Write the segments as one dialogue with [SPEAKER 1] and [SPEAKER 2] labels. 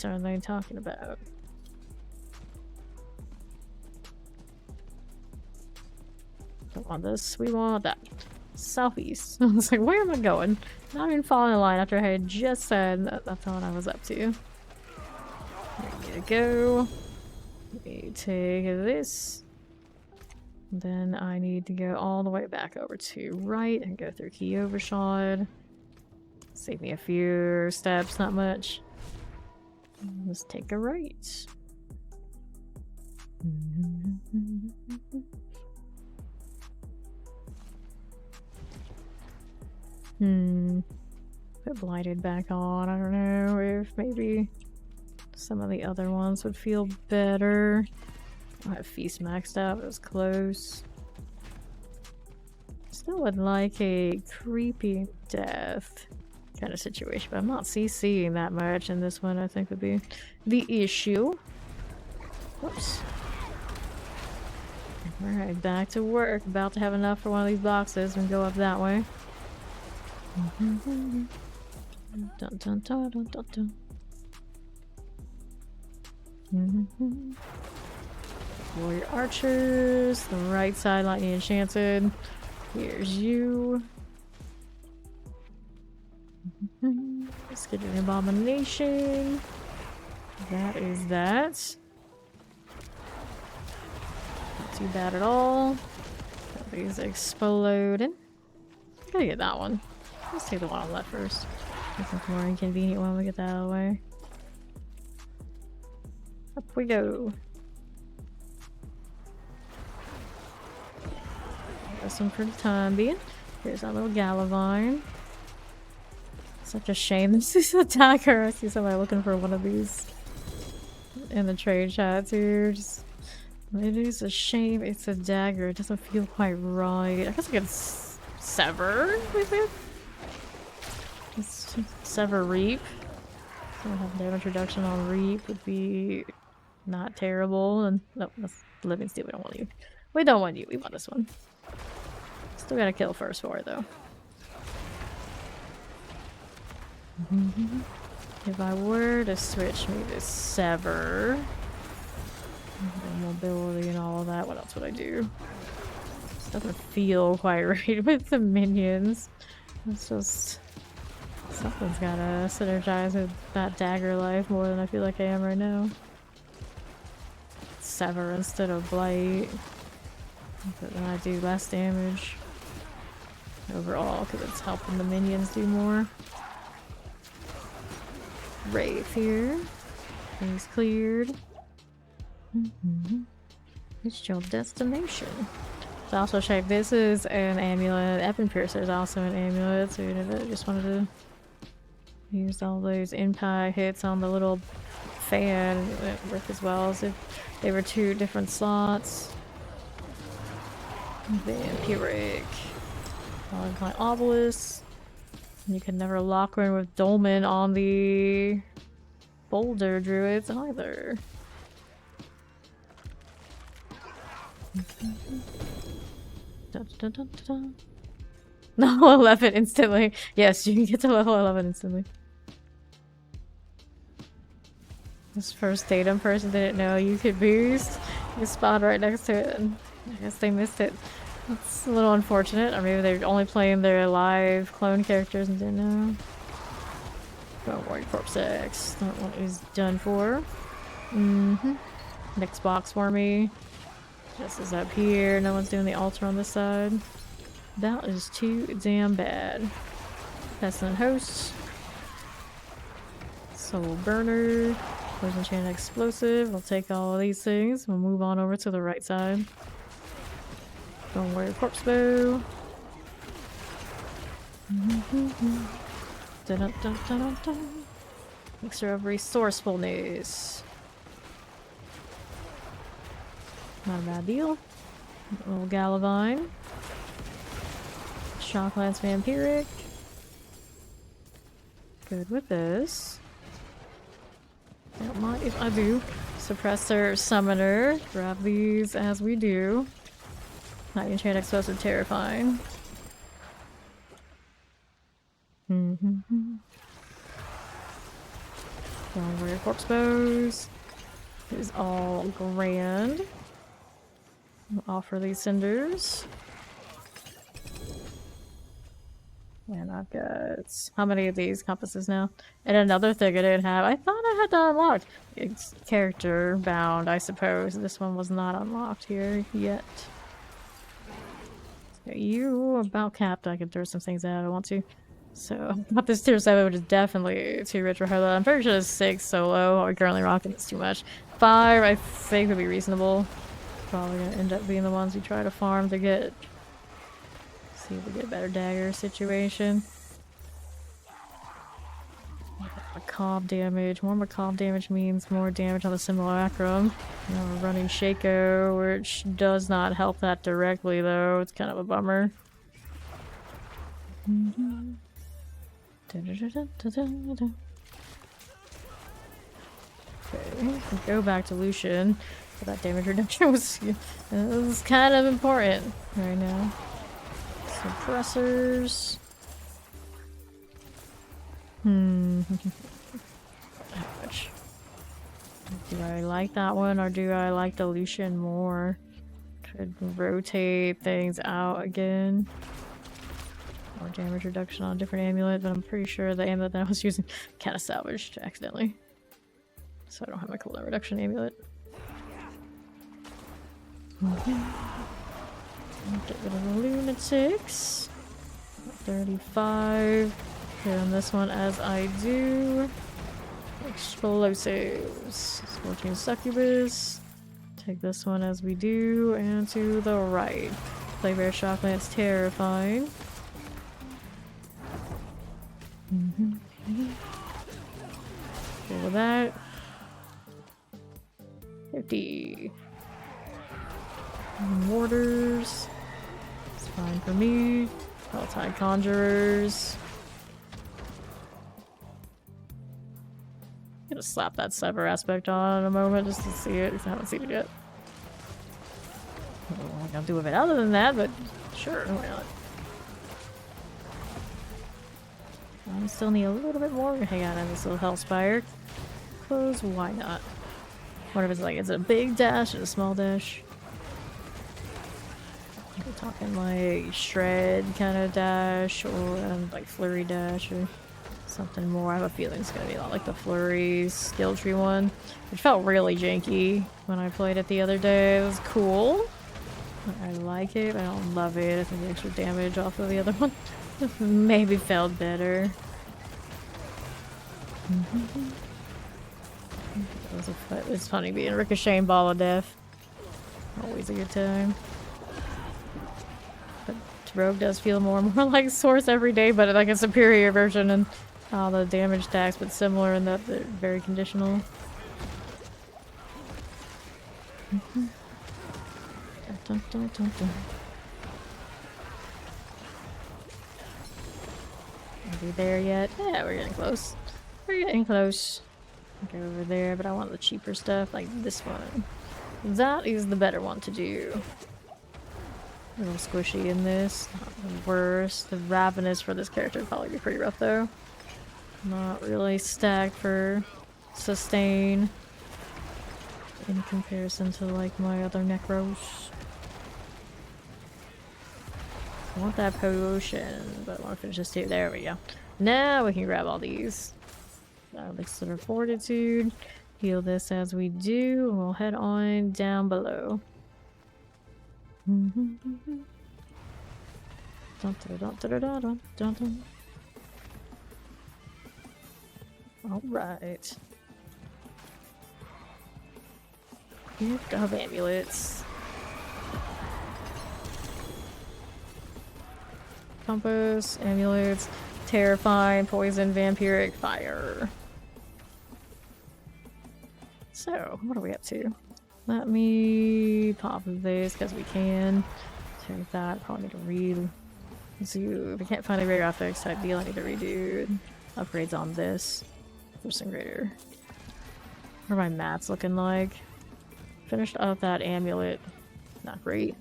[SPEAKER 1] are they talking about? Don't want this. We want that. Southeast. I was like, where am I going? Not even following the line after I had just said that's what I was up to. There you go. Let me take this. Then I need to go all the way back over to right and go through Kyovashad. Save me a few steps, not much. Let's take a right. Put Blighted back on. I don't know if maybe some of the other ones would feel better. I have Feast maxed out. It was close. Still would like a creepy death kind of situation, but I'm not CCing that much in this one. I think would be the issue. Whoops. Alright, back to work. About to have enough for one of these boxes and go up that way. Dun, dun, dun, dun, dun, dun. Warrior archers, the right side lightning enchanted. Here's you. Let's get an abomination. That is that. Not too bad at all. Got these exploding. Gotta get that one. Let's take the one on the left first. It's a more inconvenient when we get that out of the way. Up we go. This one for the time being. Here's our little Galavine. Such a shame this is a dagger. I see somebody looking for one of these in the trade chat too. Just, it is a shame it's a dagger. It doesn't feel quite right. I guess I could sever with it. Just sever Reap. So I have damage reduction on Reap would be not terrible. And no, that's Living Steel. We don't want you. We don't want you. We want this one. Still gotta kill first for it though. If I were to switch me to Sever, the mobility and all of that, what else would I do? It doesn't feel quite right with the minions. It's just something's gotta synergize with that dagger life more than I feel like I am right now. Sever instead of Blight, but then I do less damage overall because it's helping the minions do more. Wraith here. Things cleared. It's your destination. So also check, this is an amulet. Evan Piercer is also an amulet, so I just wanted to use all those Impi hits on the little fan. It worked as well as if they were two different slots. Vampiric. Melancholy Obelisk. You can never lock in with Dolmen on the Boulder Druids either. Dun, dun, dun, dun. No, 11 instantly. Yes, you can get to level 11 instantly. This first datum person didn't know you could boost. You spawned right next to it, and I guess they missed it. That's a little unfortunate, or maybe they're only playing their live clone characters and didn't know. Don't worry, Corpse X. That one is done for. Next box for me. This is up here. No one's doing the altar on this side. That is too damn bad. Pestilent Host. Soul Burner. Poison Chain Explosive. I'll take all of these things. We'll move on over to the right side. Don't worry, Corpse Bow. Dun, dun, dun, dun. Mixture of resourcefulness. Not a bad deal. A little Galavine. Shocklance Vampiric. Good with this. Don't mind if I do. Suppressor Summoner. Grab these as we do. Not Enchant Explosive Terrifying. Warrior corpse bows is all grand. We'll offer these cinders. And I've got how many of these compasses now? And another thing I didn't have, I thought I had that unlocked. It's character bound, I suppose. This one was not unlocked here yet. So you about capped. I can throw some things out if I want to. So, got this tier 7, which is definitely too rich for her. I'm pretty sure it's 6 solo. We're currently rocking, it's too much. 5, I think, would be reasonable. Probably gonna end up being the ones we try to farm to get. See if we get a better dagger situation. Macabre damage. More macabre damage means more damage on the simulacrum. Now we're running Shaco, which does not help that directly, though. It's kind of a bummer. Okay, go back to Lucian. That damage reduction was kind of important right now. Suppressors. Ouch. Do I like that one or do I like the Lucian more? Could rotate things out again. More damage reduction on a different amulet, but I'm pretty sure the amulet that I was using kind of salvaged accidentally. So I don't have my cooldown reduction amulet. Get rid of the lunatics. 35. Hit on this one as I do. Explosives. Scorching succubus. Take this one as we do, and to the right. Play bear shock lance, terrifying. Deal with that. 50. Mortars. It's fine for me. Palatine Conjurers. I'm gonna slap that Sever aspect on in a moment just to see it, because I haven't seen it yet. I don't know what I'll do with it other than that, but sure, why not? I still need a little bit more. Hang on, this little Hellspire. Close, why not? What if it's like, is it a big dash or a small dash? We're talking like shred kind of dash or like flurry dash or something more. I have a feeling it's gonna be a lot like the flurry skill tree one, which felt really janky when I played it the other day. It was cool. I like it, but I don't love it. I think the extra damage off of the other one maybe felt better. It's funny being Ricochet Ball of Death. Always a good time. But Rogue does feel more and more like Source every day, but like a superior version, and all the damage stacks, but similar in that they're very conditional. Dun, dun, dun, dun. Are we there yet? Yeah, we're getting close. We're getting close. Okay, over there, but I want the cheaper stuff, like this one. That is the better one to do. A little squishy in this. Not the worst. The Ravenous for this character would probably be pretty rough, though. Not really stacked for sustain in comparison to, like, my other Necros. I want that potion, but I want to finish this too. There we go. Now we can grab all these. Elixir of Fortitude. Heal this as we do, and we'll head on down below. Alright. Gift of amulets. Compass, amulets, terrifying, poison, vampiric, fire. So, what are we up to? Let me pop this because we can. Take that. Probably need to read. Zoo. If I can't find a greater affix type deal, I need to redo upgrades on this for some greater. What are my mats looking like? Finished up that amulet. Not great.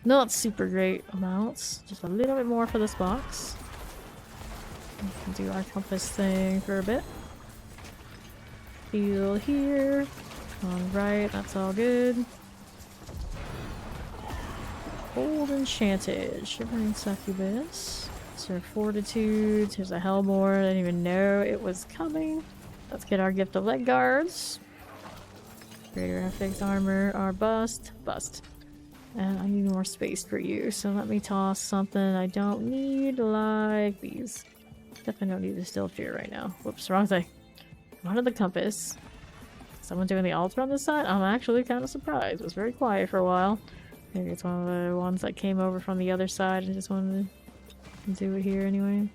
[SPEAKER 1] Not super great amounts. Just a little bit more for this box. We can do our compass thing for a bit. field here. Alright, that's all good. Old Enchanted. Shivering Succubus. Sir Fortitude. Here's a Hellborn. I didn't even know it was coming. Let's get our Gift of Leg Guards. Greater FX armor. Our bust. Bust. And I need more space for you, so let me toss something I don't need, like these. Definitely don't need the Still Fear right now. Whoops, wrong thing. Wanted the compass. Someone doing the altar on this side? I'm actually kind of surprised. It was very quiet for a while. Maybe it's one of the ones that came over from the other side and just wanted to do it here anyway.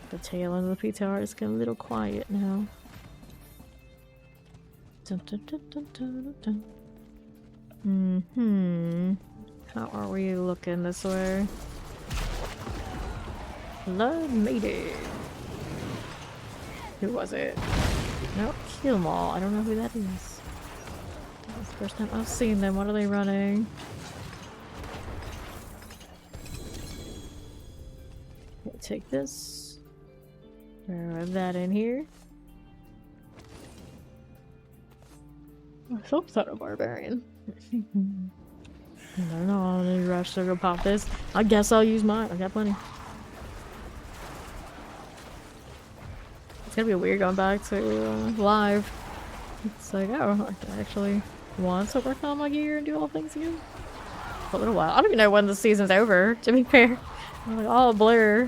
[SPEAKER 1] The tail end of the PTR is getting a little quiet now. Dun, dun, dun, dun, dun, dun. How are we looking this way? Blood Maiden. Who was it? Nope, Kill 'em all. I don't know who that is. That's the first time I've seen them. What are they running? Okay, take this. Throw that in here. I hope not a barbarian. I don't know, I'm in a rush to go pop this. I guess I'll use mine. I got plenty. It's gonna be weird going back to live. It's like, oh, I actually want to work on my gear and do all things again. For a little while. I don't even know when the season's over, to be fair. I'm like all blur.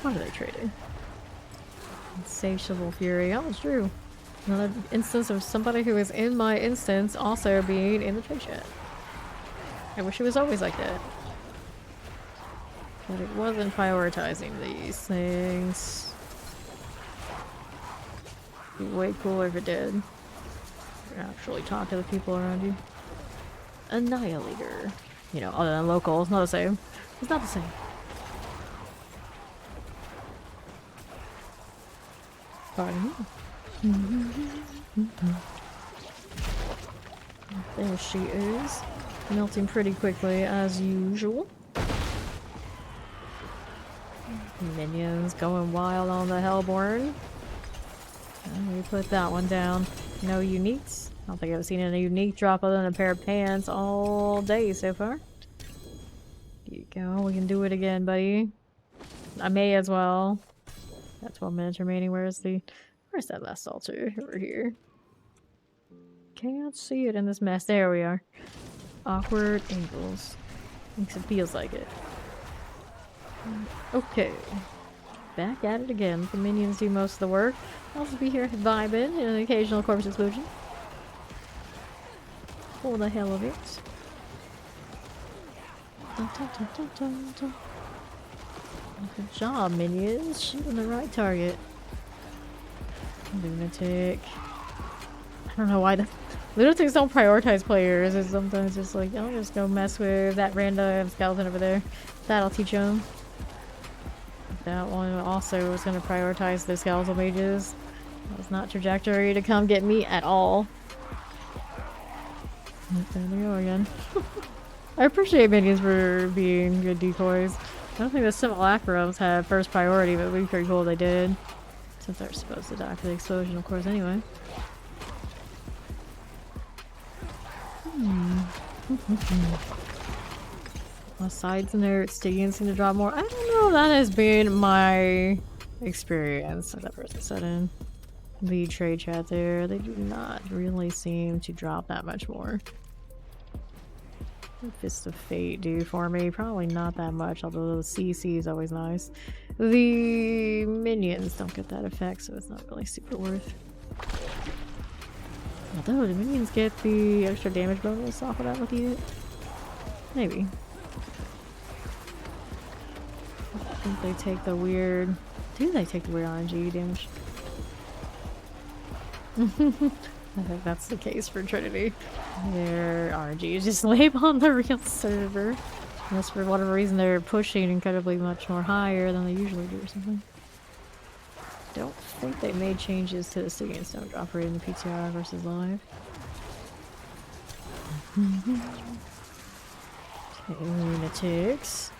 [SPEAKER 1] What are they trading? Insatiable Fury. Oh, it's true. Another instance of somebody who is in my instance also being in the trade chat. I wish it was always like that. But it wasn't prioritizing these things. It'd be way cooler if it did. Actually talk to the people around you. Annihilator. You know, other than local, it's not the same. It's not the same. Pardon me. There she is. Melting pretty quickly as usual. Minions going wild on the Hellborn. And we put that one down. No uniques. I don't think I've seen any unique drop other than a pair of pants all day so far. Here you go. We can do it again, buddy. I may as well. Got 12 minutes remaining. Where's that last altar? Over here. Can't see it in this mess. There we are. Awkward angles. Makes it feels like it. Okay. Back at it again. The minions do most of the work. I'll just be here vibing and an occasional corpse explosion. For the hell of it. Dun, dun, dun, dun, dun, dun. Good job, minions. Shooting the right target. Lunatic. I don't know why the lunatics don't prioritize players. It's sometimes just like, oh, just go mess with that random skeleton over there. That'll teach them. That one also was going to prioritize the skeletal mages. That was not trajectory to come get me at all. There we go again. I appreciate minions for being good decoys. I don't think the simulacrums have first priority, but it would be pretty cool if they did. Since they're supposed to die for the explosion, of course, anyway. Besides nerds, Stygians seem to drop more. I don't know, that has been my experience. Like that person said in the trade chat there. They do not really seem to drop that much more. Fist of Fate do for me. Probably not that much, although the CC is always nice. The minions don't get that effect, so it's not really super worth. Although, do minions get the extra damage bonus off of that with you? Maybe. I think they take the weird... Do they take the weird RNG damage? I think that's the case for Trinity. Their RNG is just lame on the real server. Unless for whatever reason they're pushing incredibly much more higher than they usually do or something. Don't think they made changes to the Stygian Stone drop rate in the PTR versus live. Okay, lunatics.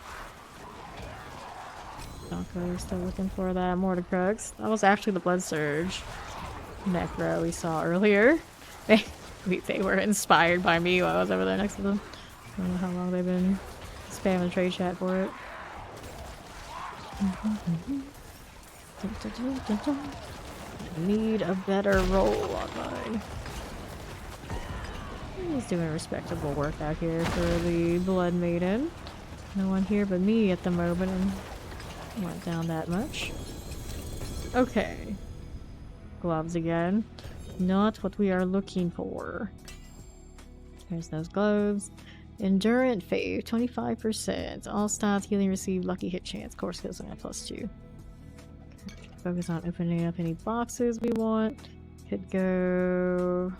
[SPEAKER 1] Okay, still looking for that Mordecrux. That was actually the Blood Surge Necro we saw earlier. They were inspired by me while I was over there next to them. I don't know how long they've been spamming the trade chat for it. I need a better roll on mine. He's doing respectable work out here for the Blood Maiden. No one here but me at the moment, and went down that much. Okay. Gloves again. Not what we are looking for. There's those gloves. Endurant Fave, 25%. All stats, healing received, lucky hit chance, core skills, and +2. Focus on opening up any boxes we want. Could go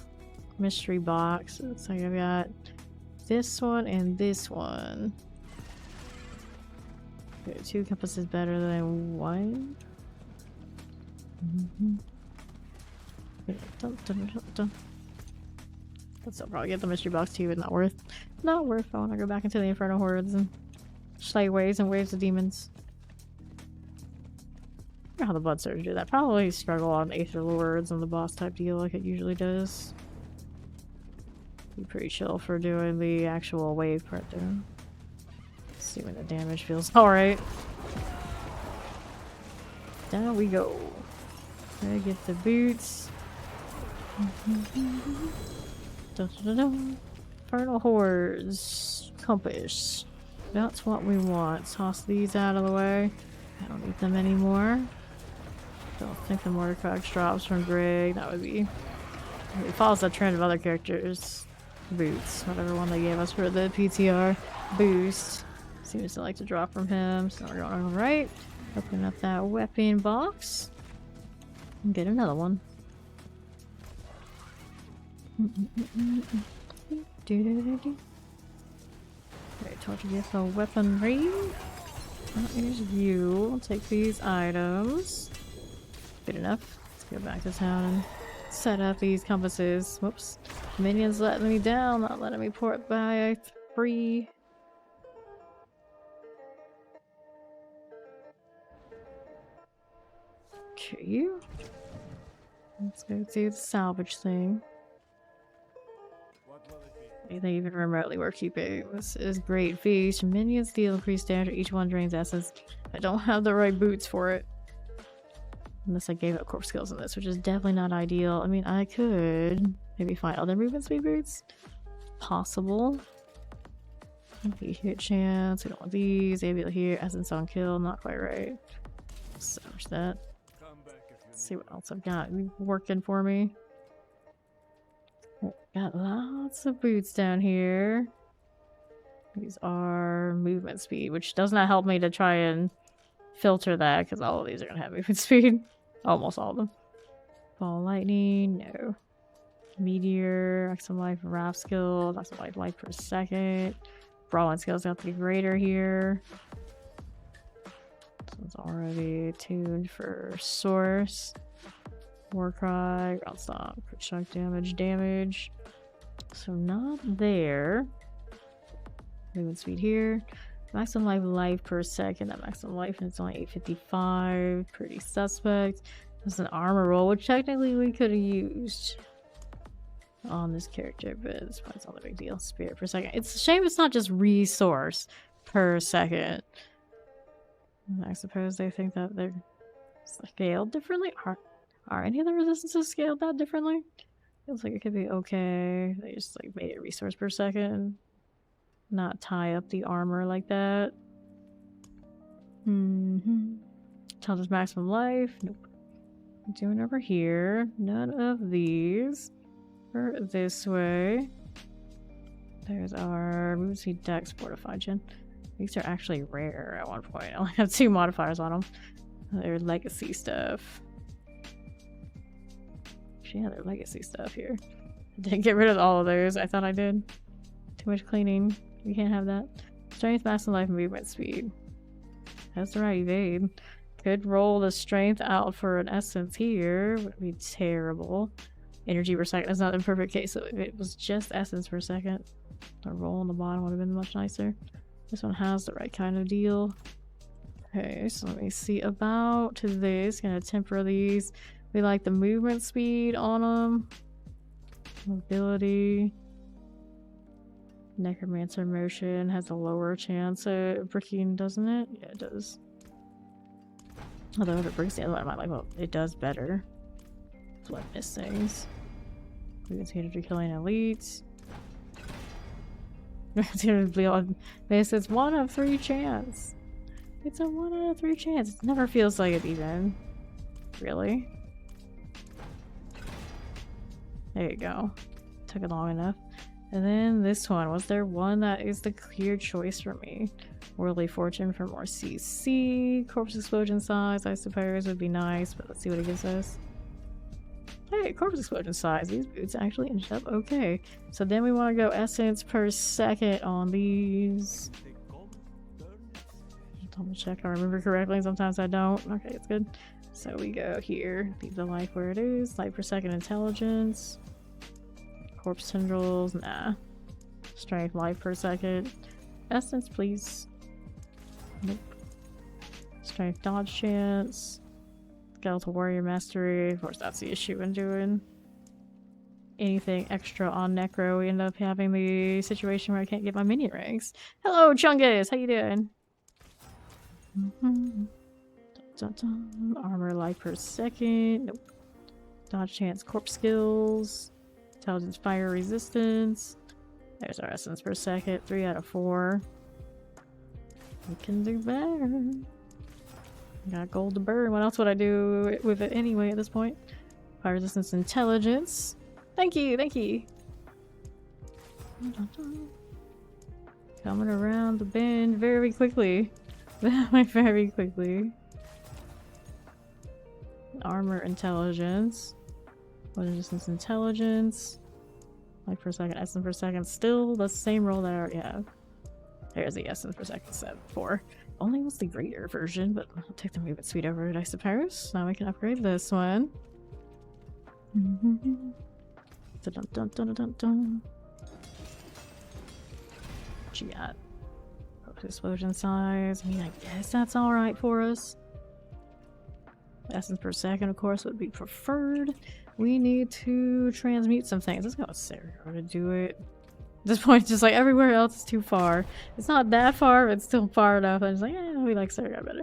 [SPEAKER 1] mystery box. So I've got this one and this one. Okay, 2 compasses better than 1. But still probably get the mystery box too, but not worth. Not worth. I want to go back into the Inferno Hordes and slay waves and waves of demons. I wonder how the Blood Surge do that. Probably struggle on Aether Lords and the boss type deal like it usually does. Be pretty chill for doing the actual wave part though. Let's see when the damage feels alright. Down we go. I get the boots. Infernal Hordes. Compass. That's what we want. Toss these out of the way. I don't need them anymore. Don't think the Mordecrux drops from Greg. That would be... It follows the trend of other characters. Boots. Whatever one they gave us for the PTR boost. Seems to like to drop from him. So we're going on right. Open up that weapon box. And get another one. Alright, told you get the weaponry. Here's you. I'll take these items. Good enough. Let's go back to town and set up these compasses. Whoops. Minions letting me down, not letting me port by 3. Okay. Let's go do the salvage thing. Anything even remotely worth keeping. This is Great Feast. Minions deal increased damage. Each one drains essence. I don't have the right boots for it. Unless I gave up corpse skills in this, which is definitely not ideal. I mean, I could maybe find other movement speed boots. Possible. Maybe hit chance. We don't want these. Maybe here. Essence on kill. Not quite right. Search that. Let's see what else I've got working for me. Got lots of boots down here. These are movement speed, which does not help me to try and filter that because all of these are going to have movement speed. Almost all of them. Ball lightning, no. Meteor, maximum life, wrap skill, maximum life per second. Brawling skills got to be greater here. This one's already tuned for source. Warcry, ground stomp, crit shock damage. So not there. Movement speed here. Maximum life per second. That maximum life and it's only 855. Pretty suspect. There's an armor roll, which technically we could have used on this character, but it's probably not a big deal. Spirit per second. It's a shame it's not just resource per second. I suppose they think that they're scaled differently. Are any of the resistances scaled that differently? Feels like it could be okay. They just like made it resource per second. Not tie up the armor like that. Tells us maximum life. Nope. Doing over here. None of these. Or this way. There's our movement speed dex fortified gen. These are actually rare at one point. I only have 2 modifiers on them. They're legacy stuff. Actually, yeah, they're legacy stuff here. I didn't get rid of all of those. I thought I did. Too much cleaning. We can't have that. Strength, maximum life, movement speed. That's the right evade. Could roll the strength out for an essence here. Would be terrible. Energy per second is not the perfect case, so if it was just essence per second, the roll on the bottom would have been much nicer. This one has the right kind of deal. Okay, so let me see about this. Gonna temper these. We like the movement speed on them. Mobility. Necromancer motion has a lower chance of breaking, doesn't it? Yeah, it does. Although if it breaks the other one, I might like, well, it does better. That's what I miss things. We continue to killing elites. It's 1 of 3 chance. It's a 1 out of 3 chance. It never feels like it even. Really? There you go. Took it long enough. And then this one. Was there one that is the clear choice for me? Worldly Fortune for more CC. Corpse Explosion size, I suppose, would be nice, but let's see what it gives us. Hey, Corpse Explosion size. These boots actually ended up okay. So then we want to go essence per second on these. Double check I remember correctly. Sometimes I don't. Okay, it's good. So we go here. Leave the life where it is. Light per second intelligence. Corpse tendrils. Nah. Strength life per second. Essence, please. Nope. Strength dodge chance. Skeletal warrior mastery. Of course, that's the issue in doing anything extra on Necro. We end up having the situation where I can't get my minion ranks. Hello, Chungus! How you doing? Dun, dun, dun. Armor life per second. Nope. Dodge chance corpse skills. Intelligence fire resistance. There's our essence per second. 3 out of 4. We can do better. Got gold to burn. What else would I do with it anyway at this point? Fire resistance intelligence. Thank you, thank you. Coming around the bend very quickly. Very quickly. Armor intelligence. What is resistance intelligence? Life per second, essence per second. Still the same roll that I already have. There's the essence per second set 4. Only was the greater version, but I'll take the movement speed over it, I suppose. Now we can upgrade this one. Dun, dun, dun, dun, dun, dun. What you got? Explosion size. I mean, I guess that's alright for us. Essence per second, of course, would be preferred. We need to transmute some things. Let's go with Sarah to do it. At this point, just like everywhere else is too far. It's not that far, but it's still far enough. I'm just like, eh, we like Sarah better.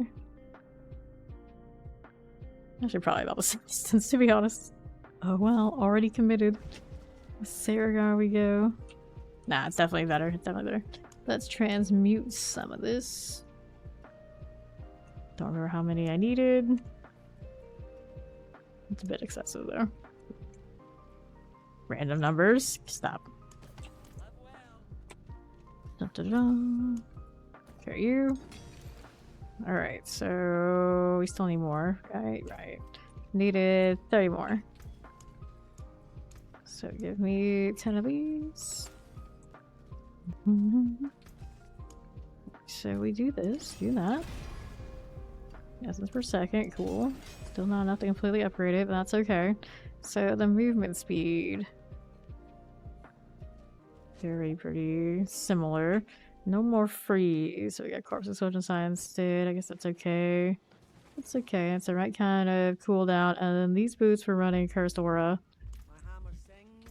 [SPEAKER 1] Actually, probably about the same distance, to be honest. Oh well, already committed. With Saragar we go. Nah, it's definitely better. It's definitely better. Let's transmute some of this. Don't remember how many I needed. It's a bit excessive though. Random numbers. Stop. Dun, dun, dun. Okay, you. Alright, so we still need more. Right. Needed 30 more. So give me 10 of these. So we do this, do that. Essence per second, cool. Still not enough to completely upgrade it, but that's okay. So the movement speed. Very pretty similar. No more freeze. So we got corpse explosion science instead. I guess that's okay. It's okay. It's the right kind of cooldown. And then these boots were running cursed aura.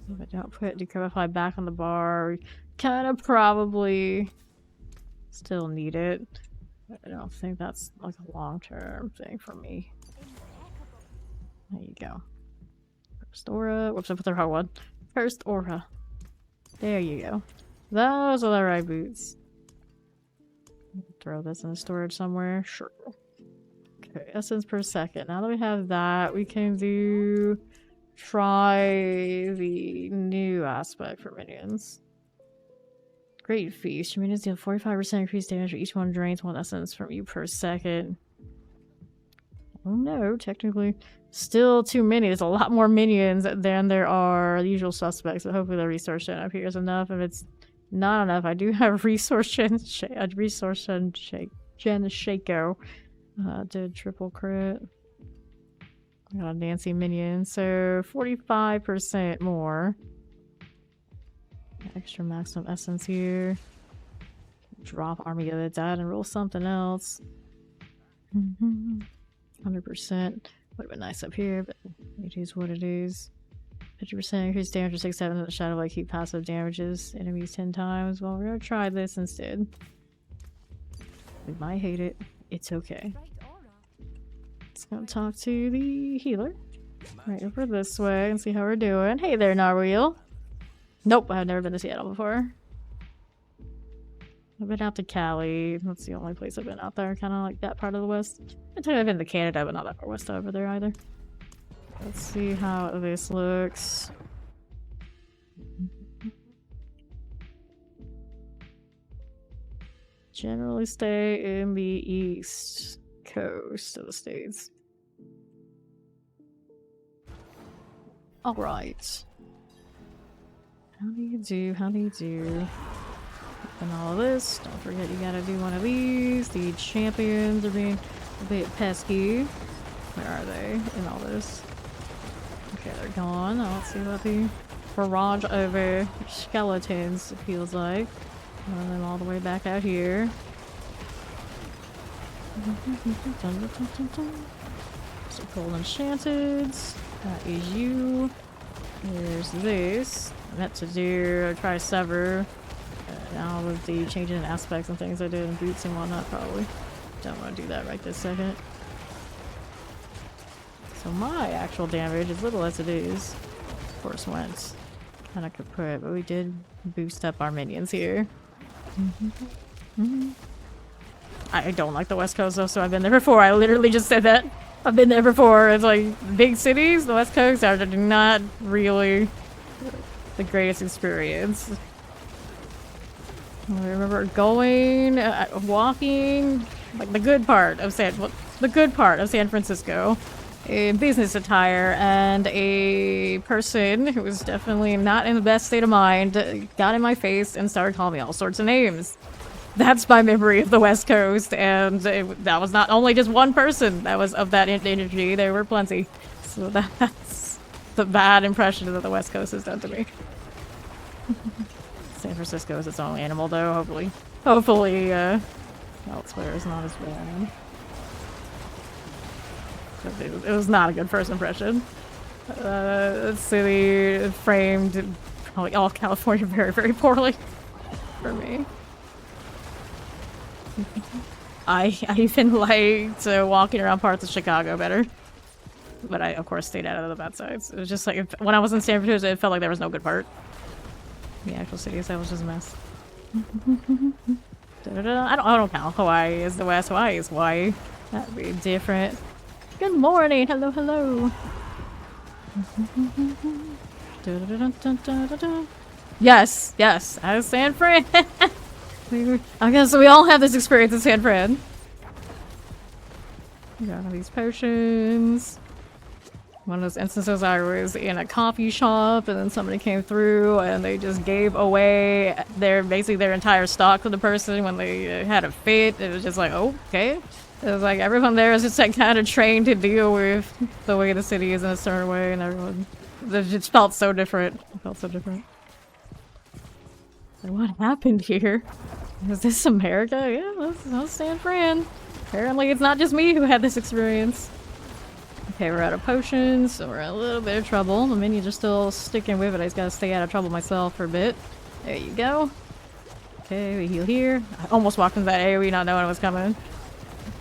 [SPEAKER 1] If I don't put decrepify back on the bar, we kind of probably still need it. But I don't think that's like a long-term thing for me. There you go. Cursed aura. Whoops, I put the wrong one. Cursed aura. There you go. Those are the right boots. Throw this in the storage somewhere. Sure. Okay, essence per second. Now that we have that, we can try the new aspect for minions. Great feast. Your minions deal 45% increased damage for each one drains 1 essence from you per second. Oh no, technically still too many. There's a lot more minions than there are the usual suspects, but hopefully the resource gen up here is enough. If it's not enough, I do have resource gen Shaco. Did triple crit. I got a Nancy minion, so 45% more. Extra maximum essence here. Drop army of the dead and roll something else. 100%. Would have been nice up here, but it is what it is. 50% increase damage for 6 7 in the shadow like keep passive damages enemies 10 times. Well, we're gonna try this instead. We might hate it. It's okay. Let's go talk to the healer. Right over this way and see how we're doing. Hey there, Narwheel. Nope, I've never been to Seattle before. I've been out to Cali. That's the only place I've been out there, kind of like that part of the west. I've been to Canada, but not that far west over there either. Let's see how this looks. Generally stay in the east coast of the states. Alright. How do you do? How do you do? And all of this. Don't forget you gotta do one of these. The champions are being a bit pesky. Where are they in all this? Okay, they're gone. Now let's see what the barrage over skeletons feels like. And then all the way back out here. So cold enchanted. That is you. There's this. I meant to do try sever. Now with the changing aspects and things I did in boots and whatnot, probably don't want to do that right this second. So my actual damage, as little as it is, of course went kind of kaput, but we did boost up our minions here. I don't like the West Coast though, so I've been there before. I literally just said that. I've been there before. It's like big cities, the West Coast are not really the greatest experience. I remember going, walking, like the good part of San Francisco, in business attire, and a person who was definitely not in the best state of mind got in my face and started calling me all sorts of names. That's my memory of the West Coast, and that was not only just one person that was of that energy, there were plenty. So that's the bad impression that the West Coast has done to me. San Francisco is its own animal, though. Hopefully, elsewhere is not as bad. It was not a good first impression. City framed probably all California very, very poorly for me. I even liked walking around parts of Chicago better. But I, of course, stayed out of the bad sides. It was just like, when I was in San Francisco, it felt like there was no good part. The actual city itself was just a mess. I don't count. Hawaii is the West. Hawaii is Hawaii. That'd be different. Good morning. Hello, hello. Yes, yes. As San Fran. I guess we all have this experience in San Fran. We got all these potions. One of those instances I was in a coffee shop and then somebody came through and they just gave away basically their entire stock to the person when they had a fit. It was just like, oh, okay. It was like everyone there is just like kind of trained to deal with the way the city is in a certain way, and everyone it just felt so different. It felt so different. So what happened here? Is this America? Yeah, that's San Fran. Apparently it's not just me who had this experience. Okay, we're out of potions, so we're in a little bit of trouble. The minions are still sticking with it. I just gotta stay out of trouble myself for a bit. There you go. Okay, we heal here. I almost walked into that AoE not knowing it was coming.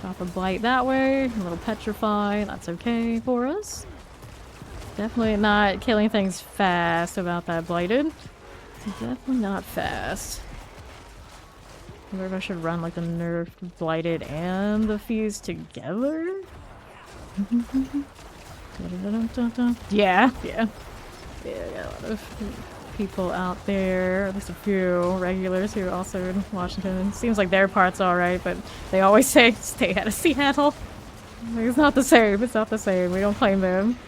[SPEAKER 1] Drop a blight that way. A little petrify. That's okay for us. Definitely not killing things fast about that blighted. Definitely not fast. I wonder if I should run like the nerfed blighted and the fuse together? Yeah, yeah. Yeah, I got a lot of people out there, at least a few regulars who are also in Washington. Seems like their part's alright, but they always say stay out of Seattle. It's not the same, it's not the same. We don't claim them.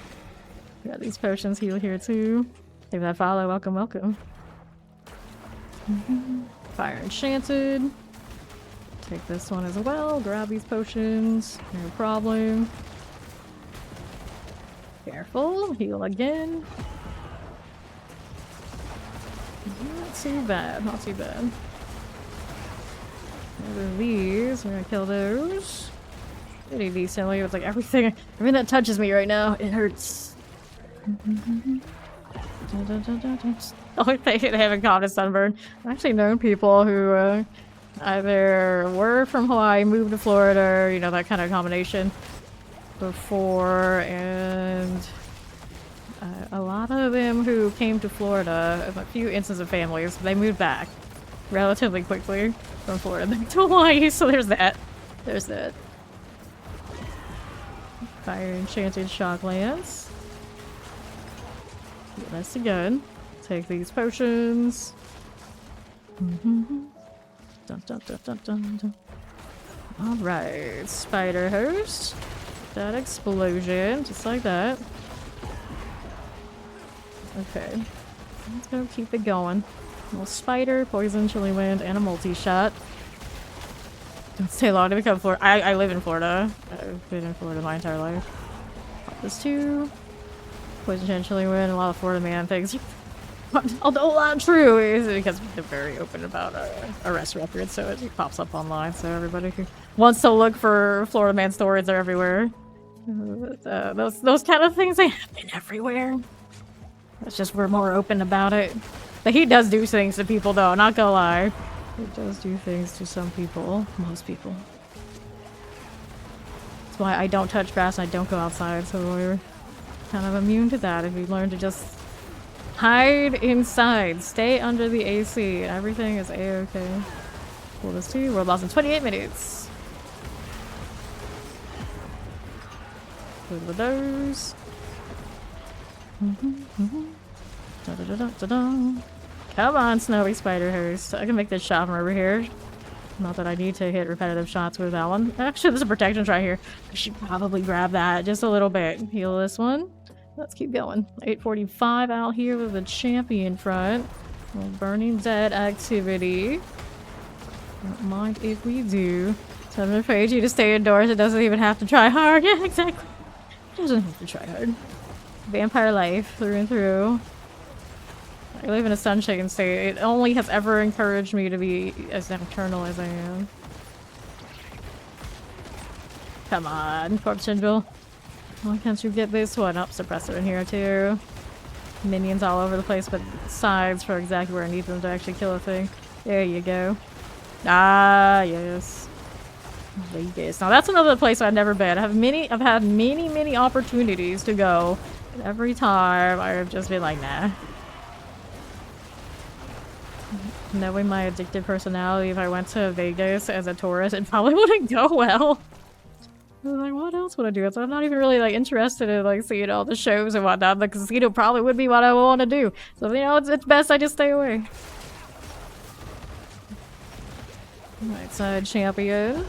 [SPEAKER 1] We got these potions heal here too. Leave that follow, welcome, welcome. Fire enchanted. Take this one as well, grab these potions, no problem. Careful, heal again. Not too bad, not too bad. These, we're gonna kill those. pretty decently. It's like everything that touches me right now, it hurts. The only thing they haven't caught is sunburn. I've actually known people who either were from Hawaii, moved to Florida, you know, that kind of combination before, and a lot of them who came to Florida, a few instances of families, they moved back relatively quickly from Florida to Hawaii, so there's that. There's that. Fire Enchanted Shock Lance. That's the gun. Take these potions. Dun, dun, dun, dun, dun, dun. Alright, Spider Host. That explosion, just like that. Okay. Let's go keep it going. A little spider, poison, chilly wind, and a multi-shot. Don't stay long to become Florida. I live in Florida. I've been in Florida my entire life. Pop this too. Poison, and chilly wind, a lot of Florida man things. Although not true is because they're very open about arrest records, so it pops up online. So everybody who wants to look for Florida man stories are everywhere. Those kind of things, they happen everywhere. It's just we're more open about it. But he does do things to people, though. Not gonna lie, he does do things to some people, most people. That's why I don't touch grass and I don't go outside. So we're kind of immune to that. If we learn to just hide inside, stay under the AC, and everything is a-okay. Pull this too. World lost in 28 minutes. Good with those. Da, da, da, da, da, da. Come on, Snowy Spider Host. I can make this shot from over here. Not that I need to hit repetitive shots with that one. Actually, there's a protection right here. I should probably grab that just a little bit. Heal this one. Let's keep going. 8:45 out here with the champion front. Little Burning Dead activity. Don't mind if we do. So I'm afraid you to stay indoors. It doesn't even have to try hard. Yeah, exactly. It doesn't have to try hard. Vampire life through and through. I live in a sunshine state. It only has ever encouraged me to be as nocturnal as I am. Come on, Corpse Chinville. Why can't you get this one? Up, suppressor in here too. Minions all over the place, but sides for exactly where I need them to actually kill a thing. There you go. Ah, yes. Vegas. Now that's another place I've never been. I've had many opportunities to go. And every time I've just been like, nah. Knowing my addictive personality, if I went to Vegas as a tourist, it probably wouldn't go well. I was like, what else would I do? So I'm not even really like interested in like seeing all the shows and whatnot. The casino probably would be what I want to do. So you know, it's best I just stay away. Right side champion.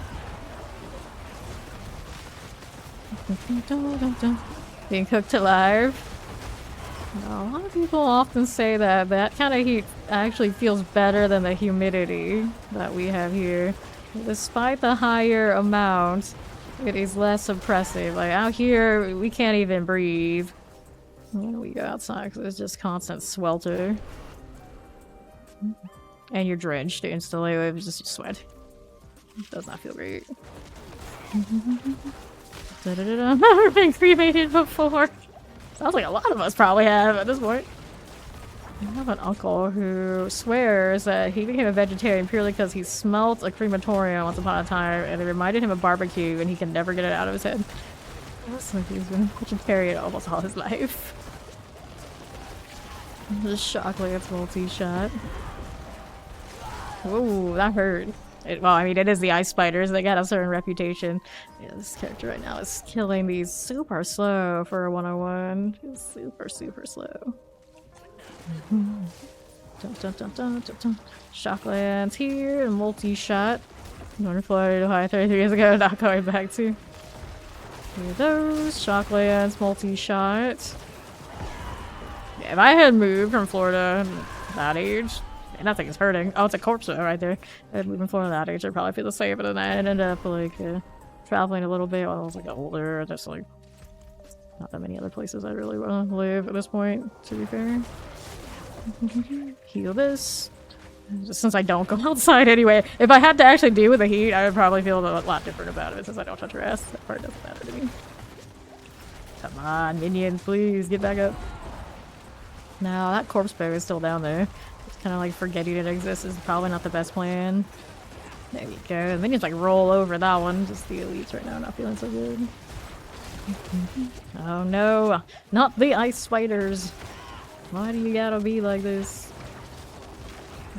[SPEAKER 1] Being cooked alive. Now, a lot of people often say that that kind of heat actually feels better than the humidity that we have here. Despite the higher amount, it is less oppressive. Like out here, we can't even breathe when we go outside because it's just constant swelter. And you're drenched instantly with just sweat. It does not feel great. I've never been cremated before. Sounds like a lot of us probably have at this point. I have an uncle who swears that he became a vegetarian purely because he smelled a crematorium once upon a time and it reminded him of barbecue and he can never get it out of his head. So he's been vegetarian almost all his life. Just shock lance multi-shot. Whoa, that hurt. Well, I mean, it is the ice spiders. They got a certain reputation. Yeah, this character right now is killing these super slow for a 101. He's super slow. Dun, dun, dun, dun, dun, dun. Shock lance here, multi-shot. Northern Florida, Ohio 33 years ago, not going back to. Here those. Shock lance, multi-shot. Yeah, if I had moved from Florida that age, nothing is hurting. Oh, it's a corpse right there. I'd moved from Florida that age, I'd probably feel the same, but then I ended up like traveling a little bit when I was like older. Just like not that many other places I really want to live at this point, to be fair. Heal this. Just since I don't go outside anyway. If I had to actually deal with the heat, I would probably feel a lot different about it since I don't touch grass. That part doesn't matter to me. Come on, minions, please, get back up. No, that corpse bear is still down there. It's kind of like forgetting it exists is probably not the best plan. There you go. The minions like roll over that one. Just the elites right now, not feeling so good. Oh no, not the ice spiders. Why do you gotta be like this?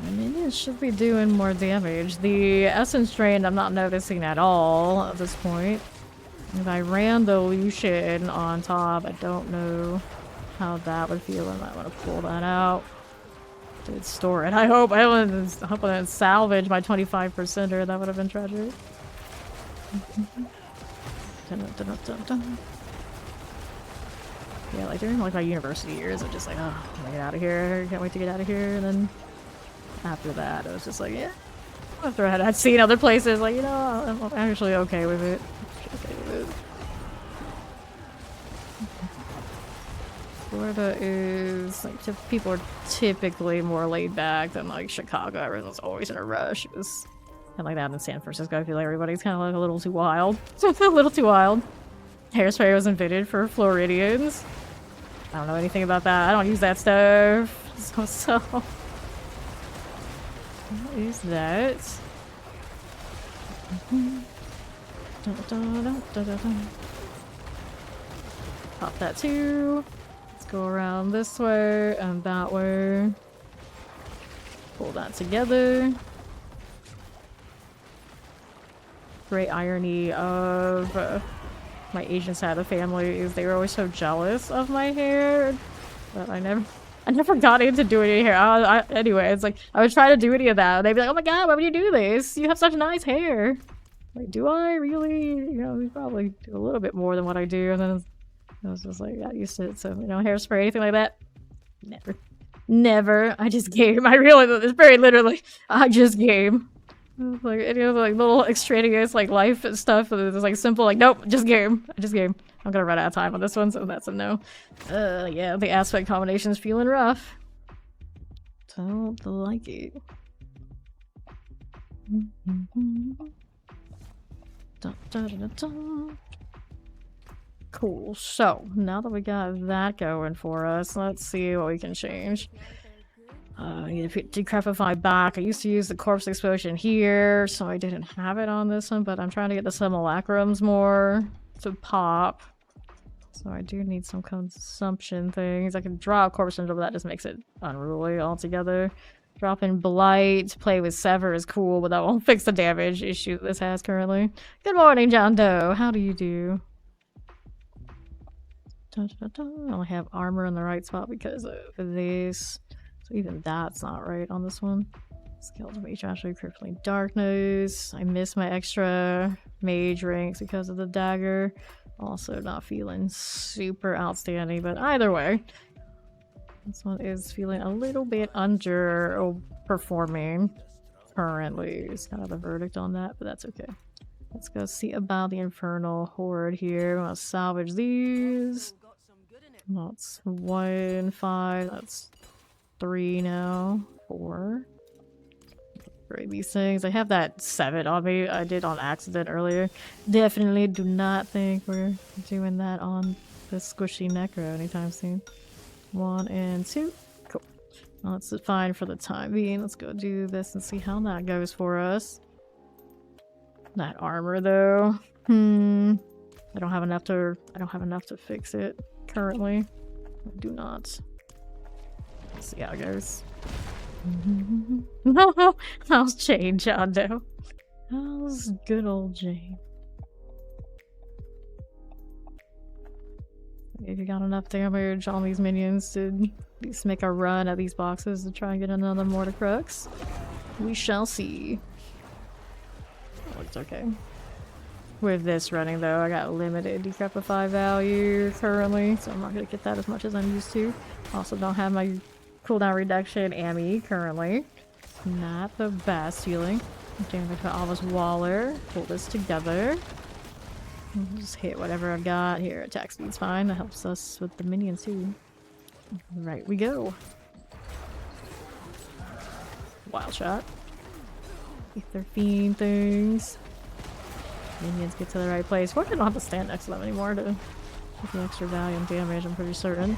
[SPEAKER 1] I mean, it should be doing more damage. The essence drain I'm not noticing at all at this point. If I ran the Lucian on top, I don't know how that would feel. I might want to pull that out. Did store it. I hope I didn't salvage my 25%er. That would have been tragic. Yeah, like during like my university years, I'm just like, oh, can I get out of here? Can't wait to get out of here. And then after that, it was just like, yeah. After I'd seen other places, like, you know, I'm actually okay with it. Florida is like people are typically more laid back than like Chicago. Everyone's always in a rush. It was kind of like that in San Francisco. I feel like everybody's kind of like a little too wild. A little too wild. Hairspray was invented for Floridians. I don't know anything about that. I don't use that stuff. So what is that? Pop that too. Let's go around this way and that way. Pull that together. Great irony of my Asian side of the family is they were always so jealous of my hair that I never got into doing any hair. Anyway, it's like I would try to do any of that. And they'd be like, "Oh my god, why would you do this? You have such nice hair." Like, do I really? You know, we probably do a little bit more than what I do. And then I was just like, got used to it. So, you know, hairspray, anything like that? Never. I just game. I realize it's very literally, I just game. Like any of the like little extraneous like life and stuff. It's like simple. Like, nope, just game. I just game. I'm gonna run out of time on this one, so that's a no. Yeah, the aspect combination's feeling rough. Don't like it. Dun, dun, dun, dun. Cool. So now that we got that going for us, let's see what we can change. Decrepify back. I used to use the corpse explosion here, so I didn't have it on this one, but I'm trying to get the simulacrums more to pop. So I do need some consumption things. I can draw a corpse syndrome, but that just makes it unruly altogether. Drop in Blight, play with Sever is cool, but that won't fix the damage issue this has currently. Good morning, John Doe. How do you do? I only have armor in the right spot because of this. So even that's not right on this one. Skilled mage actually crippling darkness. I missed my extra mage ranks because of the dagger. Also not feeling super outstanding, but either way. This one is feeling a little bit underperforming currently. It's kind of the verdict on that, but that's okay. Let's go see about the Infernal Horde here. I'm gonna salvage these. That's 1, 5, that's 3 now. 4. Upgrade these things. I have that 7 on me. I did on accident earlier. Definitely do not think we're doing that on this squishy necro anytime soon. 1 and 2. Cool. Well, that's fine for the time being. Let's go do this and see how that goes for us. That armor though. I don't have enough to fix it currently. I do not. Let's see how it goes. How's Jane, John Doe? How's good old Jane? If you got enough damage on these minions to at least make a run at these boxes to try and get another Mortar Crux, we shall see. Oh, it's okay. With this running though, I got limited Decrepify value currently, so I'm not gonna get that as much as I'm used to. Also don't have my cooldown reduction AMI currently. Not the best healing. Okay, I'm gonna put Alva's Waller, pull this together. Just hit whatever I've got here. Attack speed's fine, that helps us with the minions too. Right we go. Wild shot. Ether fiend things. Minions get to the right place. We're gonna have to stand next to them anymore to get the extra value and damage, I'm pretty certain.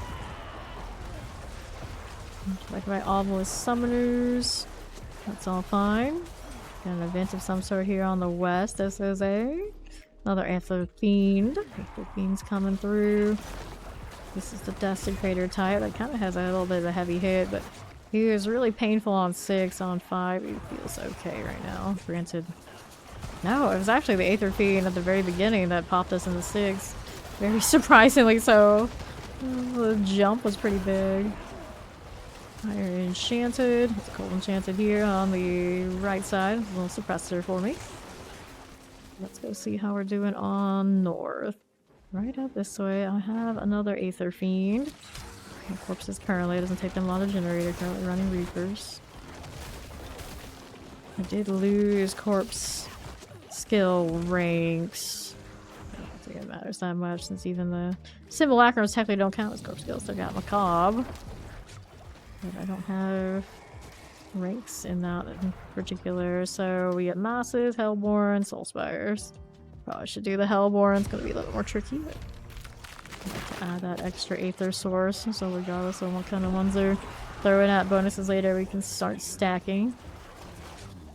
[SPEAKER 1] Like my obelisk summoners. That's all fine. Got an event of some sort here on the west. This is another Aether Fiend. Aether Fiend's coming through. This is the Desecrator type. That kind of has a little bit of a heavy hit, but he is really painful on 6. On 5, he feels okay right now. Granted, no, it was actually the Aether Fiend at the very beginning that popped us in the 6. Very surprisingly so. The jump was pretty big. Fire enchanted. It's cold enchanted here on the right side. A little suppressor for me. Let's go see how we're doing on north. Right up this way, I have another Aether Fiend. My corpses currently, it doesn't take them long to generate. Currently running Reapers. I did lose corpse skill ranks. I don't think it matters that much since even the simulacrums technically don't count as corpse skills. Still got Macabre. But I don't have ranks in that in particular. So we get Masses, Hellborn, Soulspires. Probably should do the Hellborn. It's gonna be a little more tricky, but I'd like to add that extra Aether source. So regardless of what kind of ones they're throwing at bonuses later, we can start stacking.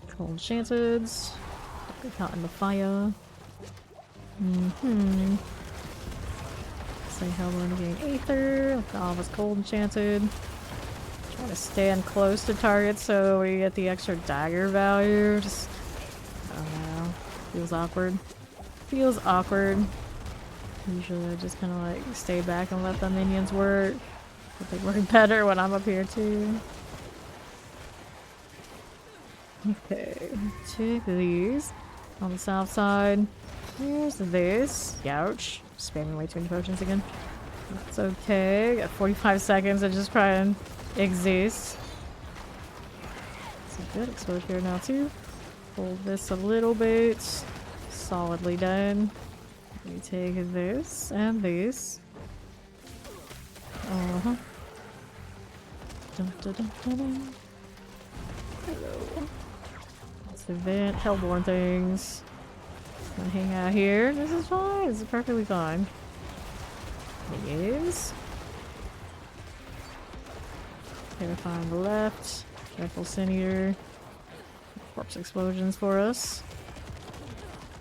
[SPEAKER 1] Cold Enchanteds. Get caught in the fire. Say Hellborn getting Aether. All of us Cold Enchanted. Trying to stand close to targets so we get the extra dagger value. Just, I don't know. Feels awkward. Feels awkward. Usually I just kind of like stay back and let the minions work. But they work better when I'm up here too. Okay, check these. On the south side, here's this. Youch. Spamming way too many potions again. That's okay. Got 45 seconds to just try and exist. Some good exposure here now too. Hold this a little bit. Solidly done. We take this and this. Dun, dun, dun, dun, dun. Hello. Let's event Hellborn things. Gonna hang out here. This is fine. This is perfectly fine. It is. Terrify on the left. Careful Sin Eater. Corpse explosions for us.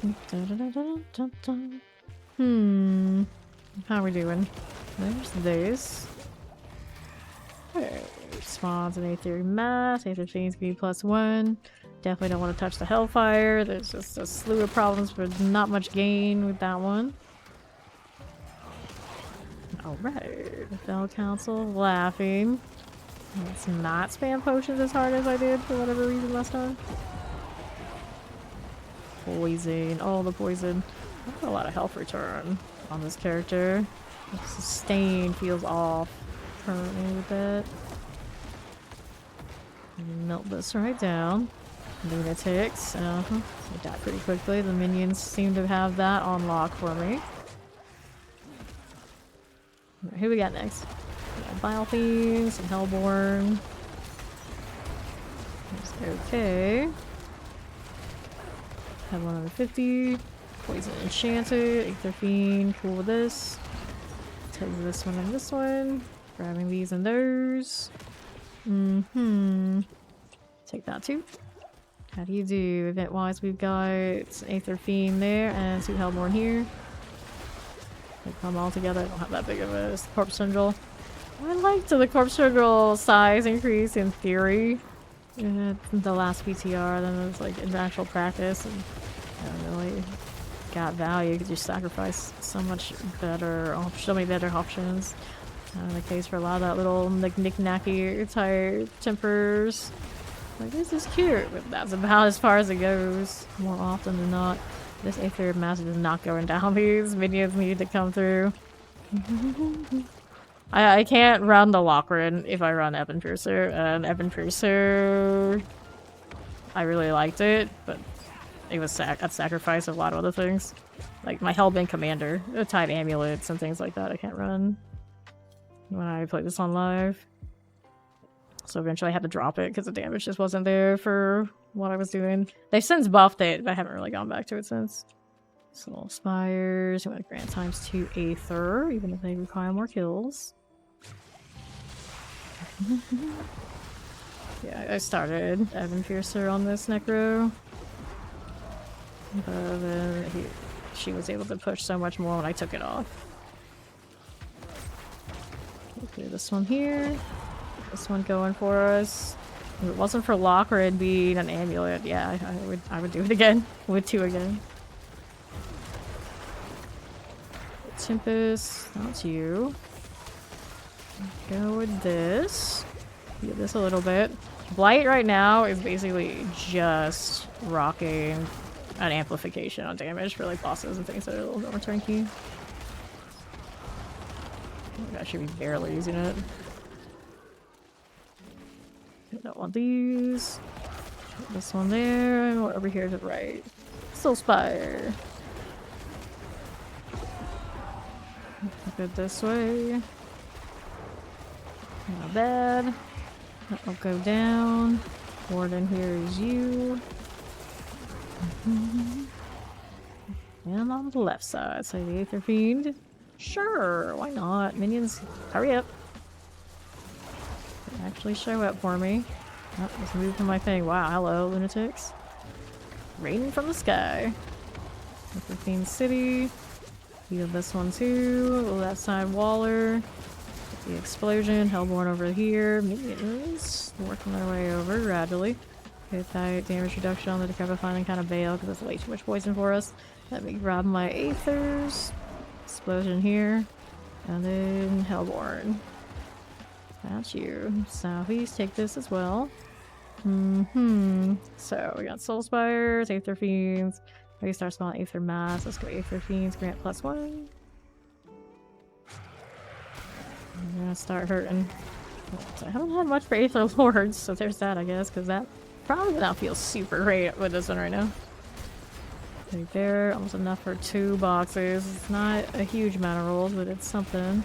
[SPEAKER 1] How are we doing? There's this. Okay. Spawns an Aether Mass. Aether Fiends can be +1. Definitely don't want to touch the Hellfire. There's just a slew of problems for not much gain with that one. Alright. The Fell Council laughing. Let's not spam potions as hard as I did for whatever reason last time. Poison. Oh, the poison. I've got a lot of health return on this character. Sustain feels off currently with that. Melt this right down. Lunatics. They die pretty quickly. The minions seem to have that on lock for me. Right, who we got next? Vile Fiends and Hellborn. That's okay. Have 150. Poison Enchanted. Aether Fiend. Cool with this. Take this one and this one. Grabbing these and those. Take that too. How do you do? Event wise, we've got Aether Fiend there and 2 Hellborn here. They come all together. I don't have that big of a Corpse Tendril. I liked the Corpse Tendril size increase in theory. The last PTR, then it was like in actual practice, and I don't really got value because you sacrifice so much better, so many better options. The case for a lot of that little knick-knacky type tempers. Like, this is cute, but that's about as far as it goes. More often than not, this Aether Mass is not going down. These minions need to come through. I can't run the Lochran if I run Ebon Piercer, and Ebon Piercer, I really liked it, but it was at sacrifice of a lot of other things. Like my Hellbent Commander, Tide Amulets and things like that I can't run when I play this on live. So eventually I had to drop it because the damage just wasn't there for what I was doing. They've since buffed it, but I haven't really gone back to it since. Soul Spires, you want to grant ×2 Aether, even if they require more kills. Yeah, I started Evan Fiercer on this Necro. But then she was able to push so much more when I took it off. Okay, this one here. This one going for us. If it wasn't for Lockrid being an amulet, yeah, I would do it again. Would 2 again. Tempest, that's you. Go with this. Heal this a little bit. Blight right now is basically just rocking an amplification on damage for like bosses and things that are a little bit more turnkey. I should be barely using it. I don't want these. Put this one there. And over here to the right. Soul Spire. Good this way. Not bad. That'll go down. Warden here is you. And on the left side, so the Aether Fiend. Sure, why not? Minions, hurry up. Actually show up for me. Oh, let's move from my thing. Wow, hello, lunatics. Raining from the sky. Aether Fiend City. Heal this one too. Left side Waller. The explosion. Hellborn over here. Minions working their way over gradually. Hit that damage reduction on the Decrepifying and kind of bail because that's way too much poison for us. Let me grab my Aethers. Explosion here. And then Hellborn. That's you. Southeast, take this as well. So we got Soul Spires, Aether Fiends. We start spawning Aether Mass. Let's go Aether Fiends, grant +1. I'm gonna start hurting. So I haven't had much for Aether Lords, so there's that, I guess, because that probably would not feel super great with this one right now. Right there, almost enough for 2 boxes. It's not a huge amount of rolls, but it's something.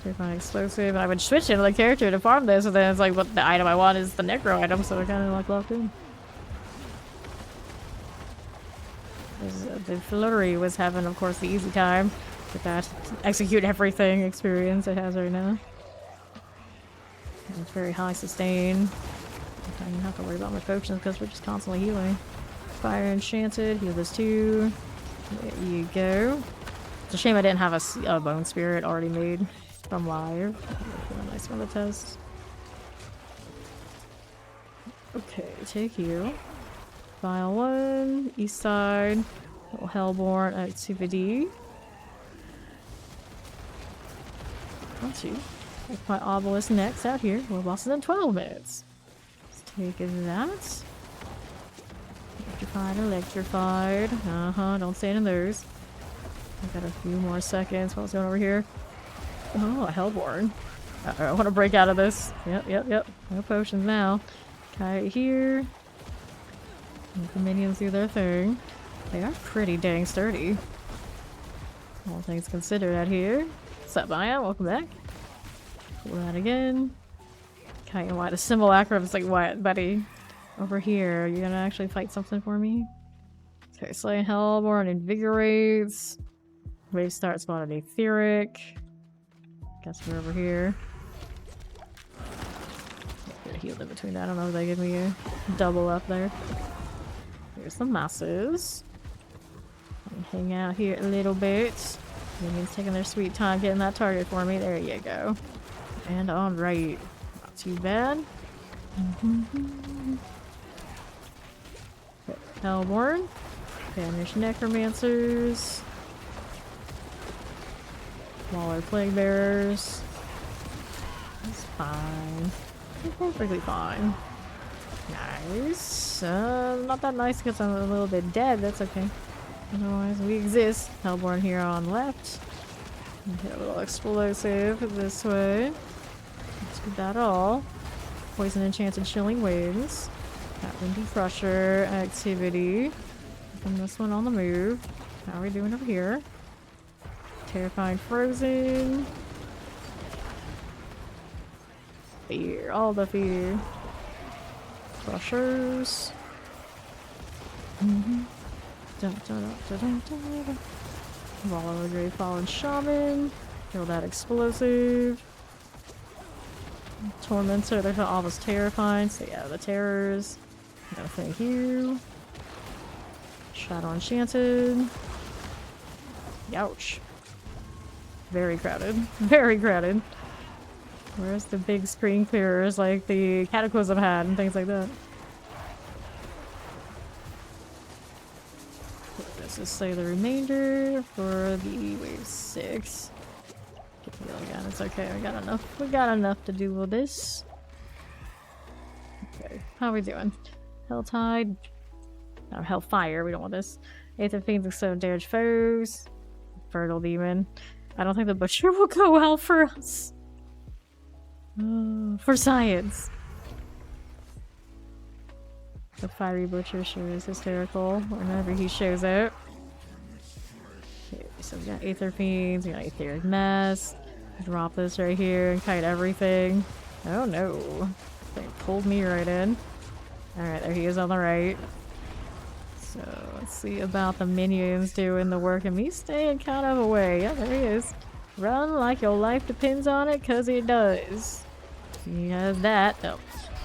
[SPEAKER 1] Terrifying Explosive. I would switch into the character to farm this, and then it's like, what the item I want is the Necro item, so I kind of like locked in. The Flurry was having, of course, the easy time with that execute everything experience it has right now. And it's very high sustain. I don't even have to worry about my potions because we're just constantly healing. Fire Enchanted, heal this too. There you go. It's a shame I didn't have a Bone Spirit already made from live. A nice one to test. Okay, take you. File 1, east side, little Hellborn activity. That's you. Take my Obelisk next out here. We're bosses in 12 minutes. Let's take that. Electrified. Don't stand in those. I've got a few more seconds. What's going over here? Oh, a Hellborn. I want to break out of this. Yep. No potions now. Okay, here. Let the minions do their thing. They are pretty dang sturdy. All things considered out here. What's up, Maya? Welcome back. Pull that again. Okay, and why the simulacrum is like, what, buddy? Over here, you're gonna actually fight something for me? Okay, Slaying Hellborn invigorates. Wave start spawning Etheric. Guess we're over here. Get healed in between that. I don't know if they give me a double up there. Here's the masses. Hang out here a little bit. Minions taking their sweet time getting that target for me. There you go. And alright. Not too bad. Hellborn. Banish Necromancers. Smaller Plague Bearers. It's fine. It's perfectly fine. Nice. Not that nice because I'm a little bit dead. That's okay. Otherwise, we exist. Hellborn here on left. Hit a little explosive this way. Let's do that all. Poison Enchanted Chilling Winds. That Windy Crusher activity. And this one on the move. How are we doing over here? Terrifying Frozen. fear, all the fear. Crushers. Follow a Grey Fallen Shaman. Kill that explosive. Tormentor, they're almost terrifying. So yeah, the terrors. No thank you. Shadow Enchanted. Ouch. Very crowded. Very crowded. Where's the big screen clearers like the Cataclysm had and things like that? Let's just say the remainder for the wave 6. Again, it's okay. We got enough. We got enough to do with this. Okay, how are we doing? Helltide. No, Hellfire. We don't want this. Aether Fiends, explode damage foes. Fertile Demon. I don't think the Butcher will go well for us. For science. The Fiery Butcher sure is hysterical whenever he shows up. Okay, so we got Aether Fiends, we got Aetheric Mess. Drop this right here and kite everything. Oh no. They pulled me right in. Alright, there he is on the right. So let's see about the minions doing the work and me staying kind of away. Yeah, there he is. Run like your life depends on it, cause it does. He has that. Oh,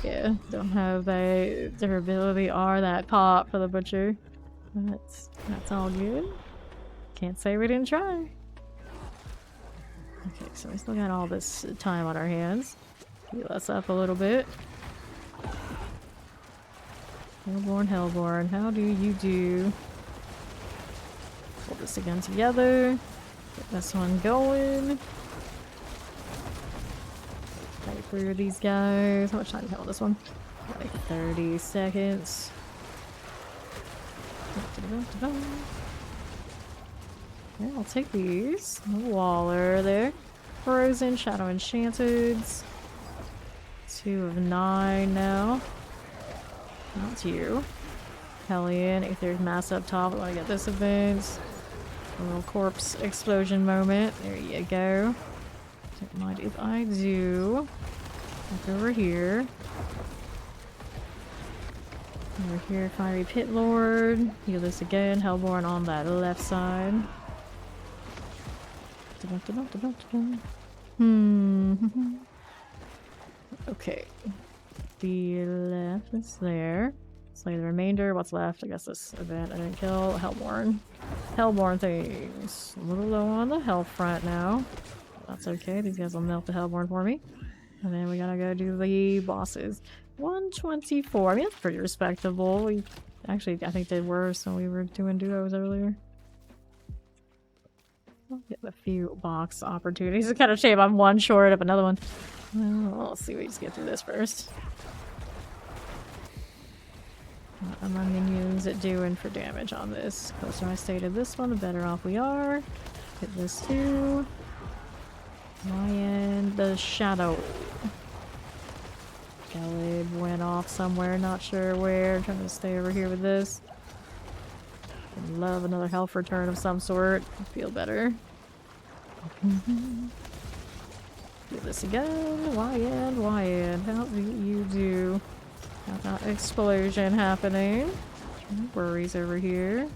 [SPEAKER 1] yeah, don't have that durability or that pop for the Butcher. That's all good. Can't say we didn't try. Okay, so we still got all this time on our hands. Heal us up a little bit. Hellborn, Hellborn, how do you do? Pull this again together. Get this one going. Fight through these guys. How much time do we have on this one? Like 30 seconds. Yeah, I'll take these. A Waller there. Frozen, Shadow Enchanted. 2 of 9 now. Not you. Hellion, Aetheric Mass up top. I want to get this event. A little corpse explosion moment. There you go. Don't mind if I do. Look over here. Over here, Fiery Pit Lord. Heal this again. Hellborn on that left side. Okay. The left is there. Slay the remainder. What's left? I guess this event I didn't kill. Hellborn. Hellborn things. A little low on the health front now. That's okay. These guys will melt the Hellborn for me. And then we gotta go do the bosses. 124. I mean, that's pretty respectable. We actually, I think, did worse when we were doing duos earlier. I'll get a few box opportunities. It's kind of shame I'm one short of another one. Well, let's see. We just get through this first. What are my minions doing for damage on this? The closer I stay to this one, the better off we are. Hit this too. Lion, the Shadow. Galib went off somewhere, not sure where. I'm trying to stay over here with this. I'd love another health return of some sort. I feel better. Do this again. YN. How do you do? Got that explosion happening. No worries over here.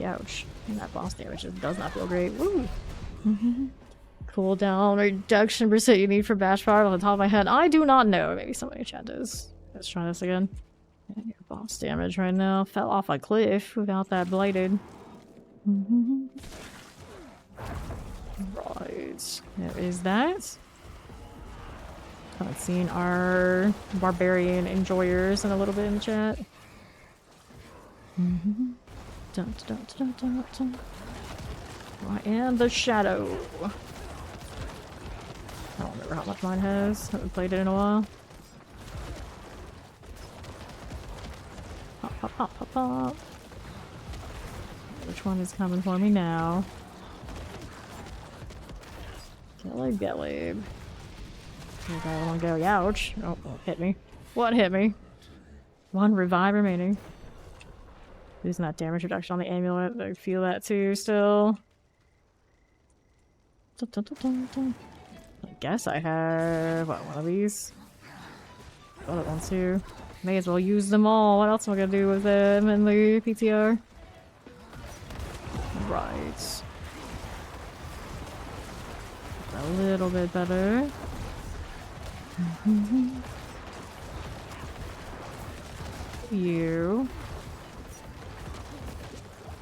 [SPEAKER 1] Ouch. That boss damage just does not feel great. Woo! Cooldown reduction percent you need for Bash Fire on the top of my head. I do not know. Maybe somebody in chat does. Let's try this again. Yeah, your boss damage right now. Fell off a cliff without that blighted. Right. There is that. Haven't seen our barbarian enjoyers in a little bit in the chat. And the Shadow. I don't remember how much mine has. Haven't played it in a while. Pop, pop, pop, pop, pop. Which one is coming for me now? Galib. Where'd that one go? Ouch. Oh, hit me. What hit me? 1 revive remaining. Losing that damage reduction on the amulet. I feel that too still. guess I have, what, one of these? Other ones here. May as well use them all. What else am I gonna do with them in the PTR? Right. A little bit better. You.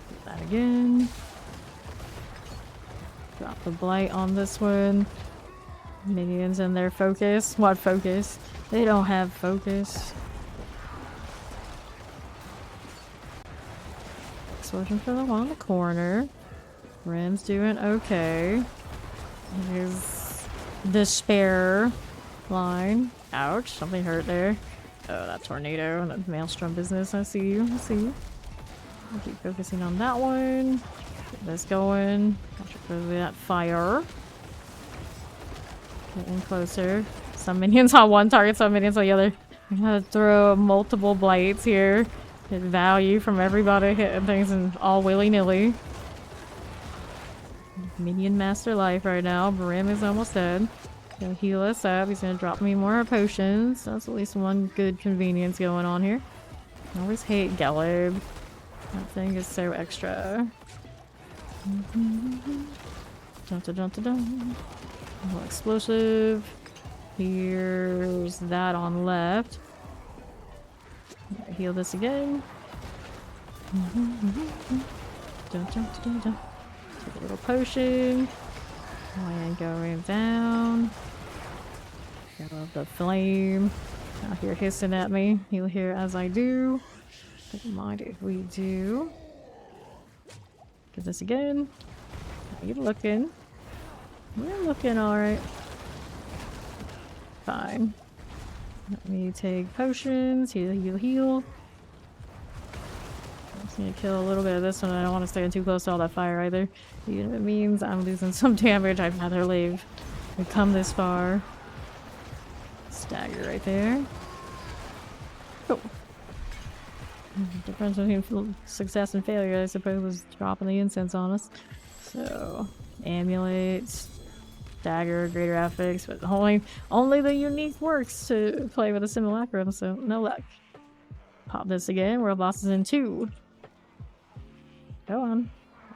[SPEAKER 1] Do that again. Drop the blight on this one. Minions and their focus. What focus? They don't have focus. Explosion for the one in the corner. Ren's doing okay. Here's the spare line. Ouch, something hurt there. Oh, that tornado and that maelstrom business. I see you. I see you. I'll keep focusing on that one. Get this going. Watch it for that fire. Getting closer. Some minions on one target, some minions on the other. I'm gonna throw multiple blights here. Get value from everybody hitting things and all willy-nilly. Minion master life right now. Brim is almost dead. Gonna heal us up. He's gonna drop me more potions. That's at least one good convenience going on here. I always hate Gelib. That thing is so extra. Dun-dun-dun-dun-dun. More explosive. Here's that on left. Heal this again. Take a little potion. And going down. I love the flame. Out here hissing at me. He'll hear as I do. Don't mind if we do. Get this again. How you looking? We're looking alright. Fine. Let me take potions. Heal, heal, heal. I'm just gonna kill a little bit of this one. I don't want to stay too close to all that fire either. Even if it means I'm losing some damage, I'd rather leave. We've come this far. Stagger right there. Oh. The difference between success and failure, I suppose, is dropping the incense on us. So, amulets, dagger, greater affix, but only the unique works to play with a simulacrum, so no luck. Pop this again. World boss is in 2. Go on.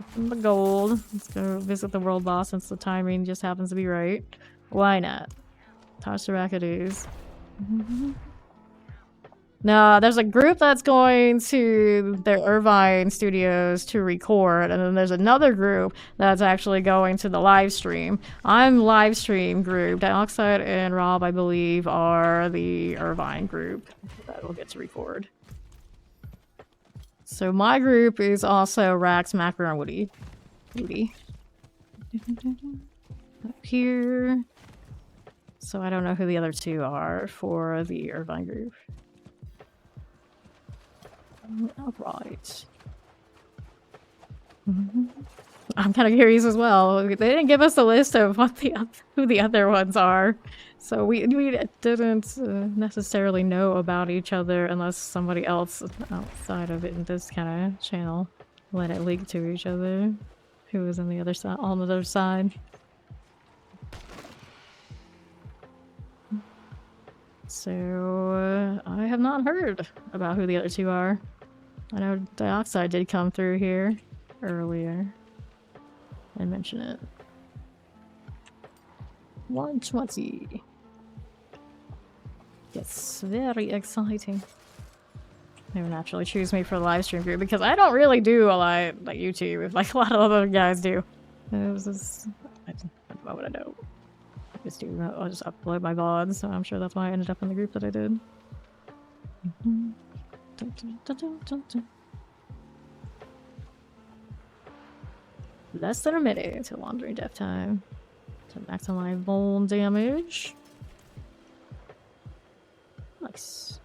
[SPEAKER 1] From the gold. Let's go visit the world boss since the timing just happens to be right. Why not? Tosh the Rakadoos. No, there's a group that's going to the Irvine studios to record, and then there's another group that's actually going to the live stream. I'm live stream group. Dioxide and Rob, I believe, are the Irvine group that will get to record. So my group is also Rax, Macro, and Woody. Up here. So I don't know who the other 2 are for the Irvine group. Alright. I'm kind of curious as well. They didn't give us a list of what who the other ones are. So we didn't necessarily know about each other unless somebody else outside of it in this kind of channel let it leak to each other. Who was on the other side? On the other side. So I have not heard about who the other 2 are. I know Dioxide did come through here earlier and mention it. 120. Yes, very exciting. They would naturally choose me for the live stream group because I don't really do a lot like YouTube, like a lot of other guys do. It was just, I don't know what I do. I'll just upload my VODs, so I'm sure that's why I ended up in the group that I did. Less than a minute to Wandering Death time. So back to my vuln damage. Nice.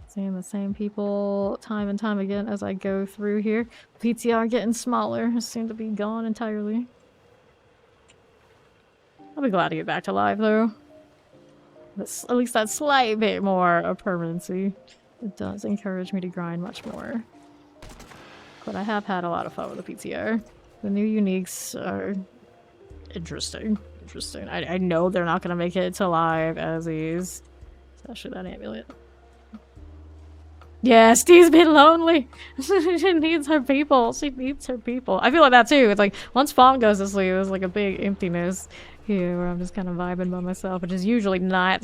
[SPEAKER 1] Seeing the same people time and time again as I go through here. PTR getting smaller. Seem to be gone entirely. I'll be glad to get back to live though. At least that slight bit more of permanency. It does encourage me to grind much more. But I have had a lot of fun with the PTR. The new uniques are interesting. Interesting. I know they're not gonna make it to live as is. Especially that amulet. Yeah, Steve's been lonely. She needs her people. She needs her people. I feel like that too. It's like once Fawn goes to sleep, it's like a big emptiness here where I'm just kind of vibing by myself, which is usually not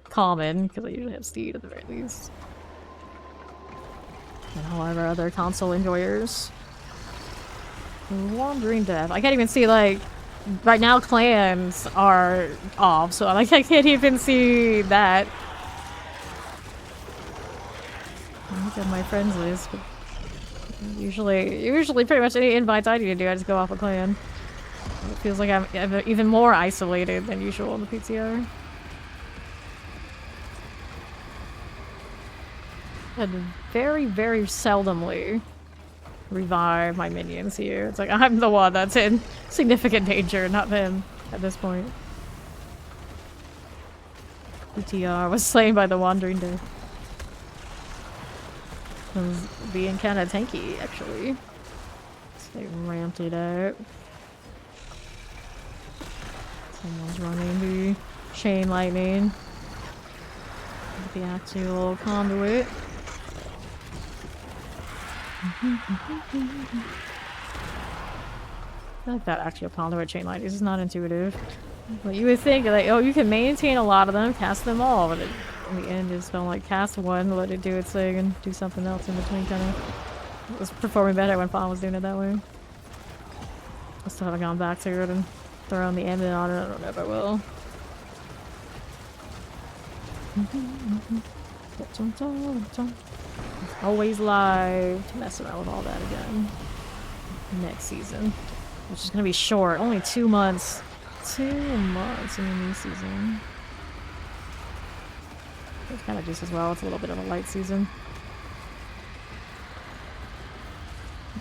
[SPEAKER 1] common because I usually have Steve at the very least. And however, other console enjoyers. Wandering Death. I can't even see, like, right now clans are off, so like I can't even see that. Look at my friends list. But usually pretty much any invites I need to do, I just go off a clan. It feels like I'm even more isolated than usual in the PTR. And very, very seldomly revive my minions here. It's like I'm the one that's in significant danger, not them at this point. PTR was slain by the Wandering Death. It was being kind of tanky, actually. So they ramped it up. Someone's running the chain lightning. The actual conduit. I like that actual conduit chain lightning. This is not intuitive. But you would think that, oh, you can maintain a lot of them, cast them all, but in the end, it's felt like cast one, let it do its thing, and do something else in between, kind of. It was performing better when Fawn was doing it that way. I still haven't gone back to it and thrown the ambient on it. I don't know if I will. Always live to mess around with all that again. Next season. Which is gonna be short. Only 2 months. 2 months in the new season. It's kind of just as well. It's a little bit of a light season.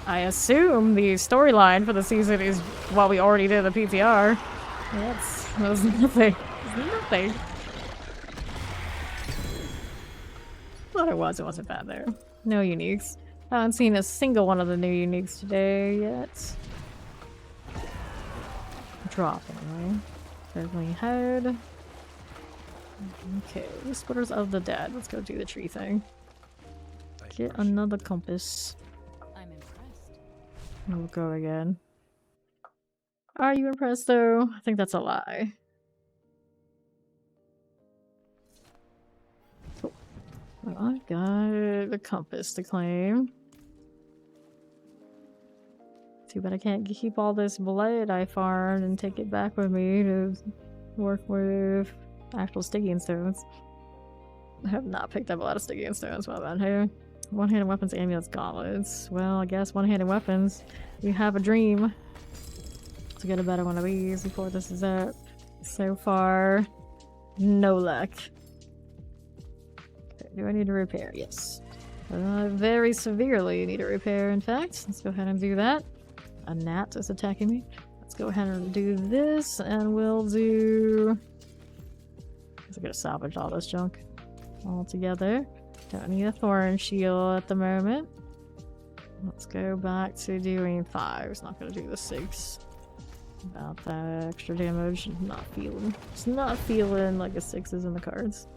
[SPEAKER 1] I assume the storyline for the season is what we already did in the PTR. That was nothing. Nothing. Thought it wasn't bad there. No uniques. I haven't seen a single one of the new uniques today yet. Drop anyway. Circling head. Okay, Splitters of the Dead. Let's go do the tree thing. Get another compass.
[SPEAKER 2] I'm impressed.
[SPEAKER 1] We'll go again. Are you impressed though? I think that's a lie. Cool. Well, I've got the compass to claim. Too bad I can't keep all this blood I farmed and take it back with me to work with actual Stygian stones. I have not picked up a lot of Stygian stones while I'm here. One-handed weapons, amulets, gauntlets. Well, I guess one-handed weapons. You have a dream to get a better one of these before this is up. So far, no luck. Okay, do I need to repair? Yes. Very severely need a repair, in fact. Let's go ahead and do that. A gnat is attacking me. Let's go ahead and do this, and we'll do... I'm gonna salvage all this junk all together. Don't need a thorn shield at the moment. Let's go back to doing 5. It's not gonna do the 6. About that extra damage. It's not feeling like a 6 is in the cards.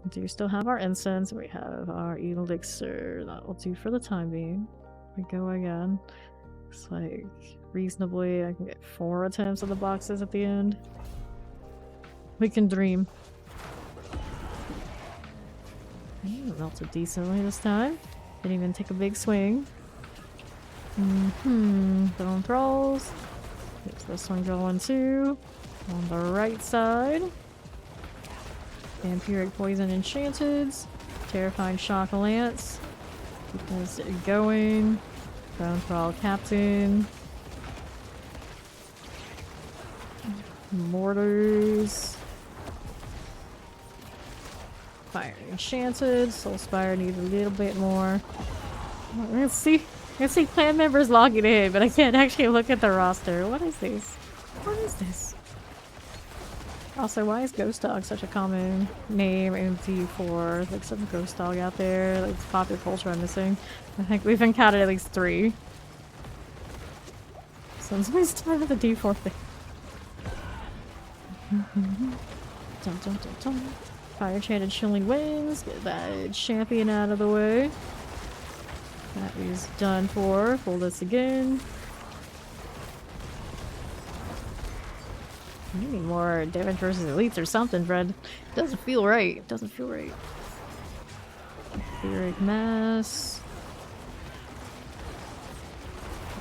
[SPEAKER 1] We do still have our incense. We have our elixir. That will do for the time being. We go again. Looks like reasonably I can get 4 attempts at the boxes at the end. We can dream. Melted decently this time. Didn't even take a big swing. Bone thralls. Gets this one going too. On the right side. Vampiric Poison Enchanted. Terrifying Shock Lance. Keep this going. Bone Thrall Captain. Mortars. Fire Enchanted. Soulspire needs a little bit more. Let's see. I see clan members logging in, but I can't actually look at the roster. What is this? What is this? Also, why is Ghost Dog such a common name in D4? Like some Ghost Dog out there, like it's popular culture I'm missing. I think we've encountered at least 3. Since we started the D4 thing. Dun, dun, dun, dun. Fire Chanted Chilling Winds. Get that champion out of the way. That is done for. Pull this again. You need more damage versus elites or something, Fred. Doesn't feel right. Doesn't feel right. Etheric Mass.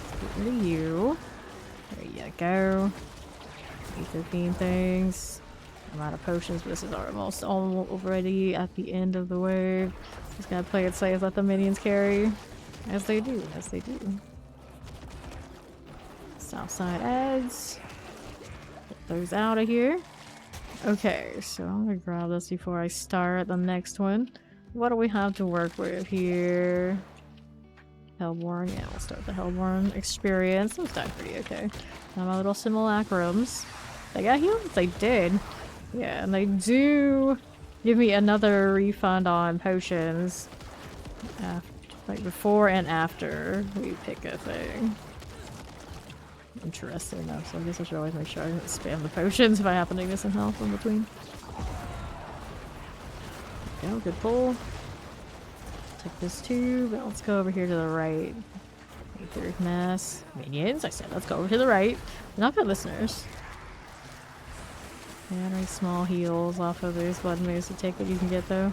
[SPEAKER 1] Let's get rid of you. There you go. Ether Fiend things. I'm out of potions, but this is almost already at the end of the wave. Just gotta play it safe, let the minions carry. As they do, as they do. Southside ads. Get those out of here. Okay, so I'm gonna grab this before I start the next one. What do we have to work with here? Hellborn, yeah, we'll start the Hellborn experience. Those died pretty okay. Now my little simulacrums. They got healed? They did. Yeah, and they do give me another refund on potions. Like before and after we pick a thing. Interesting enough, so I guess I should always make sure I don't spam the potions if I happen to get some health in between. There we go, good pull. Take this tube, and let's go over here to the right. Etheric Mass. Minions, I said let's go over to the right. We're not good listeners. Very small heals off of those blood moves to take what you can get though.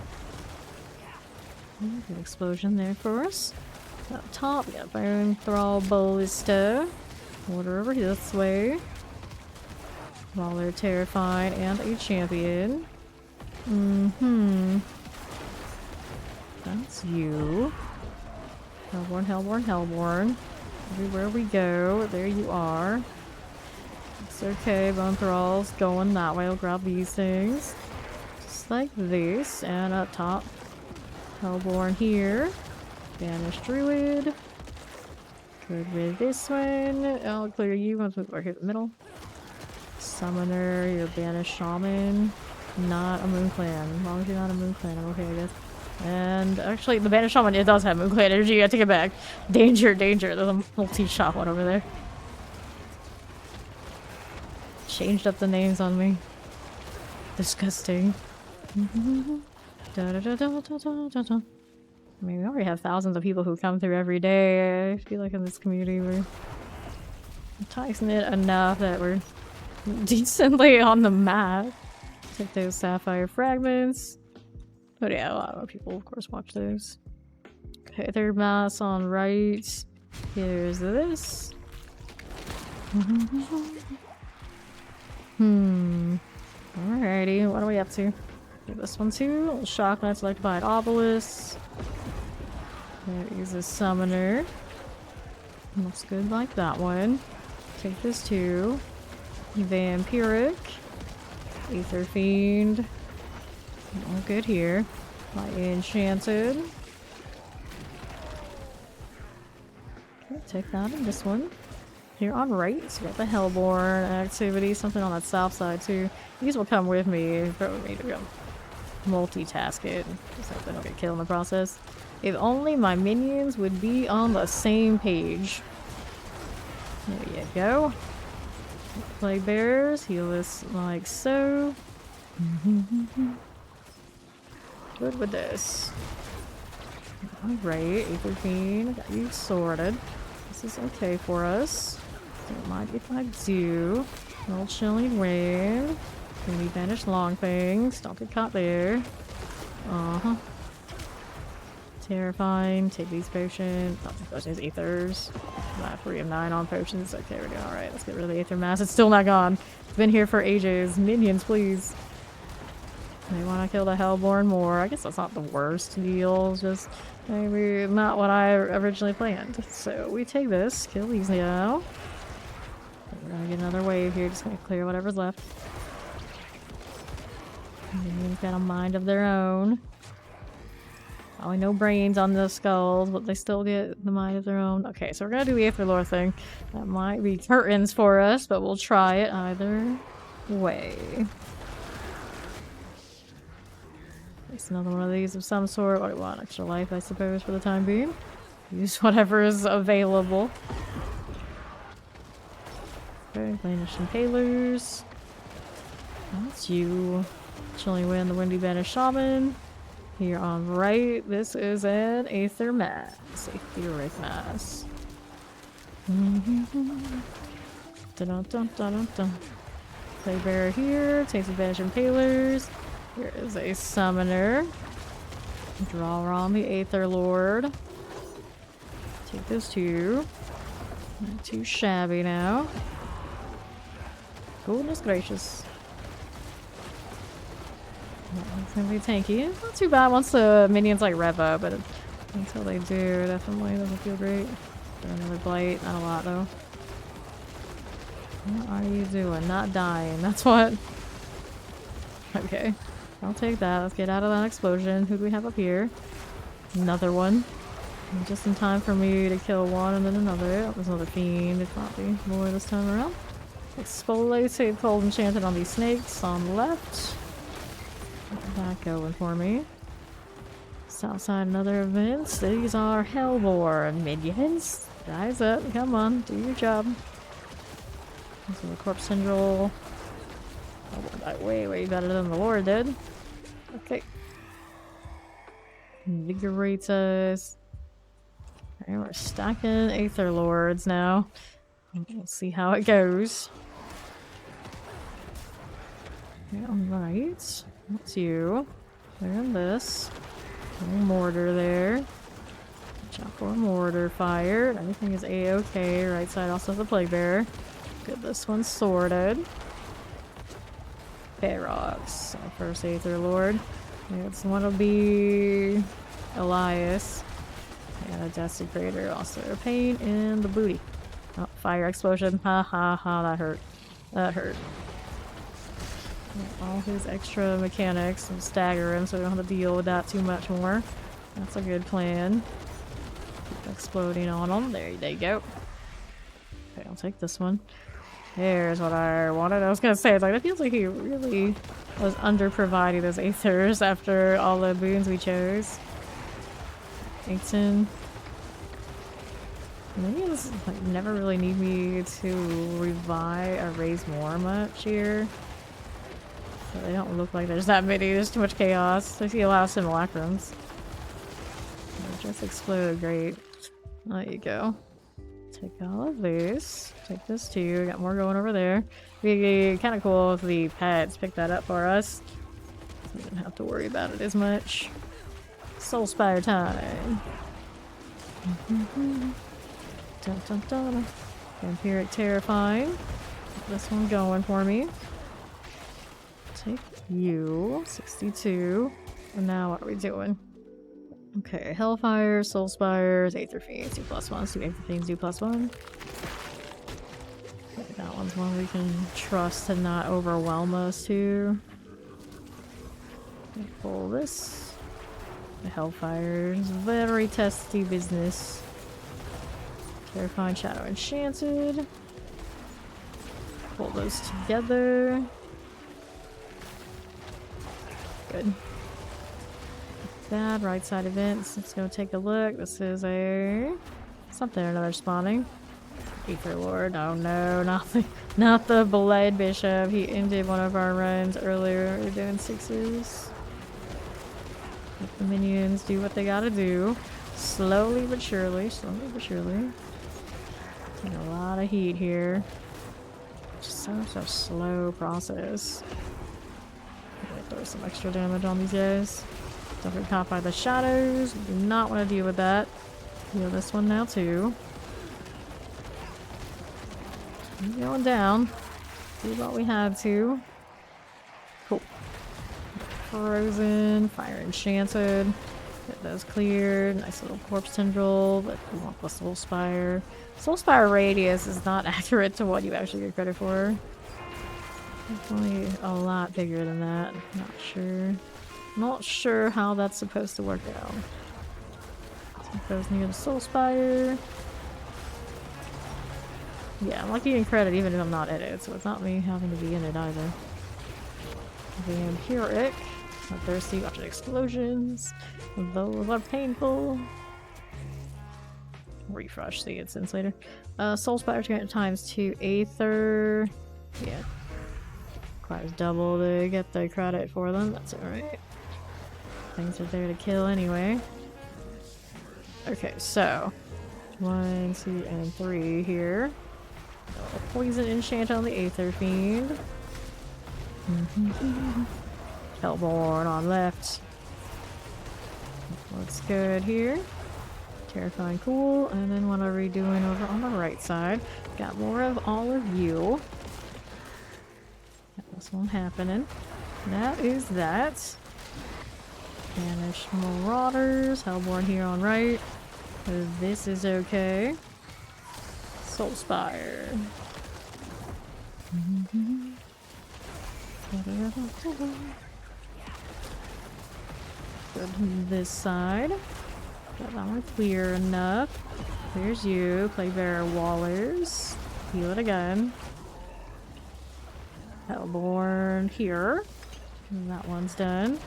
[SPEAKER 1] Good explosion there for us. Up top, we got Bone Thrall Ballista. Water over this way. While they're terrified and a champion. That's you. Hellborn, Hellborn, Hellborn. Everywhere we go, there you are. It's okay, Bone Thrall's going that way. I'll grab these things. Just like this. And up top, Hellborn here. Banished Druid. Good with this one. I'll clear you once we're here in the middle. Summoner, you're Banished Shaman. Not a Moon Clan. As long as you're not a Moon Clan, I'm okay, I guess. And actually, the Banished Shaman, it does have Moon Clan energy. I take it back. Danger, danger. There's a multi-shot one over there. Changed up the names on me. Disgusting. Da, da, da, da, da, da, da. I mean, we already have thousands of people who come through every day. I feel like in this community we're enticing it enough that we're decently on the map. Take those sapphire fragments. But yeah, a lot of people of course watch those. Okay, third mass on right. Here's this. Alrighty, what are we up to? Okay, this one too. Little Shock Knight selected by an obelisk. There is a summoner. Looks good like that one. Take this too. Vampiric. Aether Fiend. All good here. My Enchanted. Okay, take that and this one. Here on right, so we got the Hellborn activity, something on that south side too. These will come with me. Probably need to go multitask it, just hope they don't get killed in the process. If only my minions would be on the same page. There you go. Plague Bears, heal this like so. Good with this. Alright, Aether Fiend, got you sorted. This is okay for us. Don't mind if I do. Little Chilling Wind. Gonna be Banished Long Things. Don't get caught there. Terrifying. Take these potions. Not these potions, Aethers. Not 3 of 9 on potions. Okay, we're good. Alright, let's get rid of the Aether Mass. It's still not gone. It's been here for ages. Minions, please. They want to kill the Hellborn more. I guess that's not the worst deal. Just maybe not what I originally planned. So we take this. Kill these now. We're gonna get another wave here. Just gonna clear whatever's left. Minions got a mind of their own. Probably no brains on the skulls, but they still get the mind of their own. Okay, so we're gonna do the Aetherlore thing. That might be curtains for us, but we'll try it either way. It's another one of these of some sort. What do we want? Extra life, I suppose, for the time being. Use whatever is available. Okay, Banished Impalers. That's you. Chilling Wind, the Windy Banished Shaman. Here on right, this is an Aether Mass. Aetheric Mass. Dun-dun-dun-dun-dun. Playbearer here, takes advantage of Impalers. Here is a Summoner. Draw on the Aether Lord. Take those two. Not too shabby now. Goodness gracious. It's gonna be tanky. Not too bad once the minions like rev up, but until they do, definitely doesn't feel great. Another blight, not a lot though. What are you doing? Not dying, that's what. Okay, I'll take that. Let's get out of that explosion. Who do we have up here? Another one. And just in time for me to kill one and then another. Oh, there's another fiend. It can't be more this time around. Exfoliate Cold Enchanted on these snakes on the left. Get that going for me. Southside another event. These are Hellborn minions. Rise up, come on, do your job. This is a Corpse Tendril. Oh, way better than the Lord did. Okay. Invigorate us. Alright, we're stacking Aether Lords now. We'll see how it goes. Okay, alright. That's you. Clearing this. No mortar there. Watch out for mortar fire. Everything is a-okay. Right side also has a plague bearer. Good, this one's sorted. Ferox. Our first Aether Lord. Next one will be Elias. And a Desecrator. Also a pain in the booty. Oh, fire explosion. Ha ha ha, that hurt. That hurt. All his extra mechanics and stagger him so we don't have to deal with that too much more. That's a good plan. Keep exploding on him. There you go. Okay, I'll take this one. There's what I wanted. I was gonna say, it's like, it feels like he really was under-provided as Aethers after all the boons we chose. 18. Minions like, never really need me to revive or raise more much here. But they don't look like there's that many. There's too much chaos. I see a lot of simulacrums. They just explode. Great. There you go. Take all of these. Take this too. Got more going over there. Be kind of cool if the pets pick that up for us. So we don't have to worry about it as much. Soulspire time. Dun, dun, dun. Vampiric Terrifying. Get this one going for me. Take you. 62. And now what are we doing? Okay, Hellfire, Soulspires, Aether Fiends, 2+1. 2 Aether Fiends, 2+1. Okay, that one's one we can trust to not overwhelm us too. Pull this. The Hellfire is very testy business. Terrifying Shadow Enchanted. Pull those together. Good. Bad right side events. Let's go take a look. This is a something or another spawning. Aether Lord. Oh no, not the Blade Bishop. He ended one of our runs earlier. We're doing 6s. Let the minions do what they gotta do. Slowly but surely. Slowly but surely. Taking a lot of heat here. Just such a slow process. Throw some extra damage on these guys. Don't get caught by the shadows. Do not want to deal with that. Heal this one now too. Keep going down. Do what we had to. Cool. Frozen. Fire Enchanted. Get those cleared. Nice little Corpse Tendril, but we want the Soulspire. Soulspire radius is not accurate to what you actually get credit for. Definitely a lot bigger than that. Not sure how that's supposed to work out. Take those near the Soulspire. Yeah, I'm like getting credit even if I'm not in it, so it's not me having to be in it either. Vampiric. Not thirsty. Watch the explosions. Those are painful. Refresh the instance later. Soulspire 200 times 2 Aether. Yeah. Requires double to get the credit for them. That's alright. Things are there to kill anyway. Okay, so 1, 2, and 3 here. Poison enchant on the Aether Fiend. Hellborn on left. Looks good here. Terrifying cool. And then what are we doing over on the right side? Got more of all of you. Got this one happening. That is that. Banished Marauders. Hellborn here on right. This is okay. Soulspire. Good. This side. Got that one clear enough. There's you. Claybearer Wallers. Heal it again. Hellborn here. And that one's done.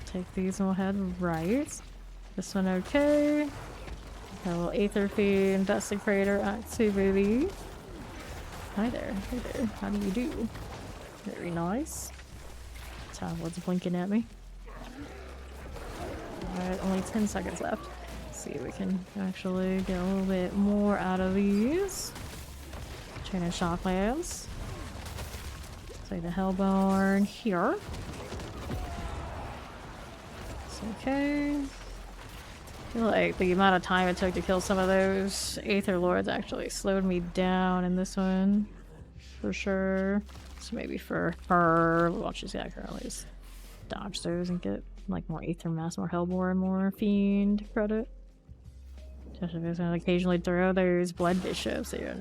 [SPEAKER 1] Take these and we'll head right. This one okay. Got a little Aether Fiend, Desecrator activity. Hi there, hey there. How do you do? Very nice. What's blinking at me? Alright, only 10 seconds left. Let's see if we can actually get a little bit more out of these. Chain of Shocklands. Take the Hellborn here. It's okay. I feel like the amount of time it took to kill some of those Aether Lords actually slowed me down in this one. For sure. So maybe for her, well, she's got to at least dodge those and get like more Aether Mass, more Hellborn, more Fiend credit. Especially if it's gonna occasionally throw those Blood Bishops. They are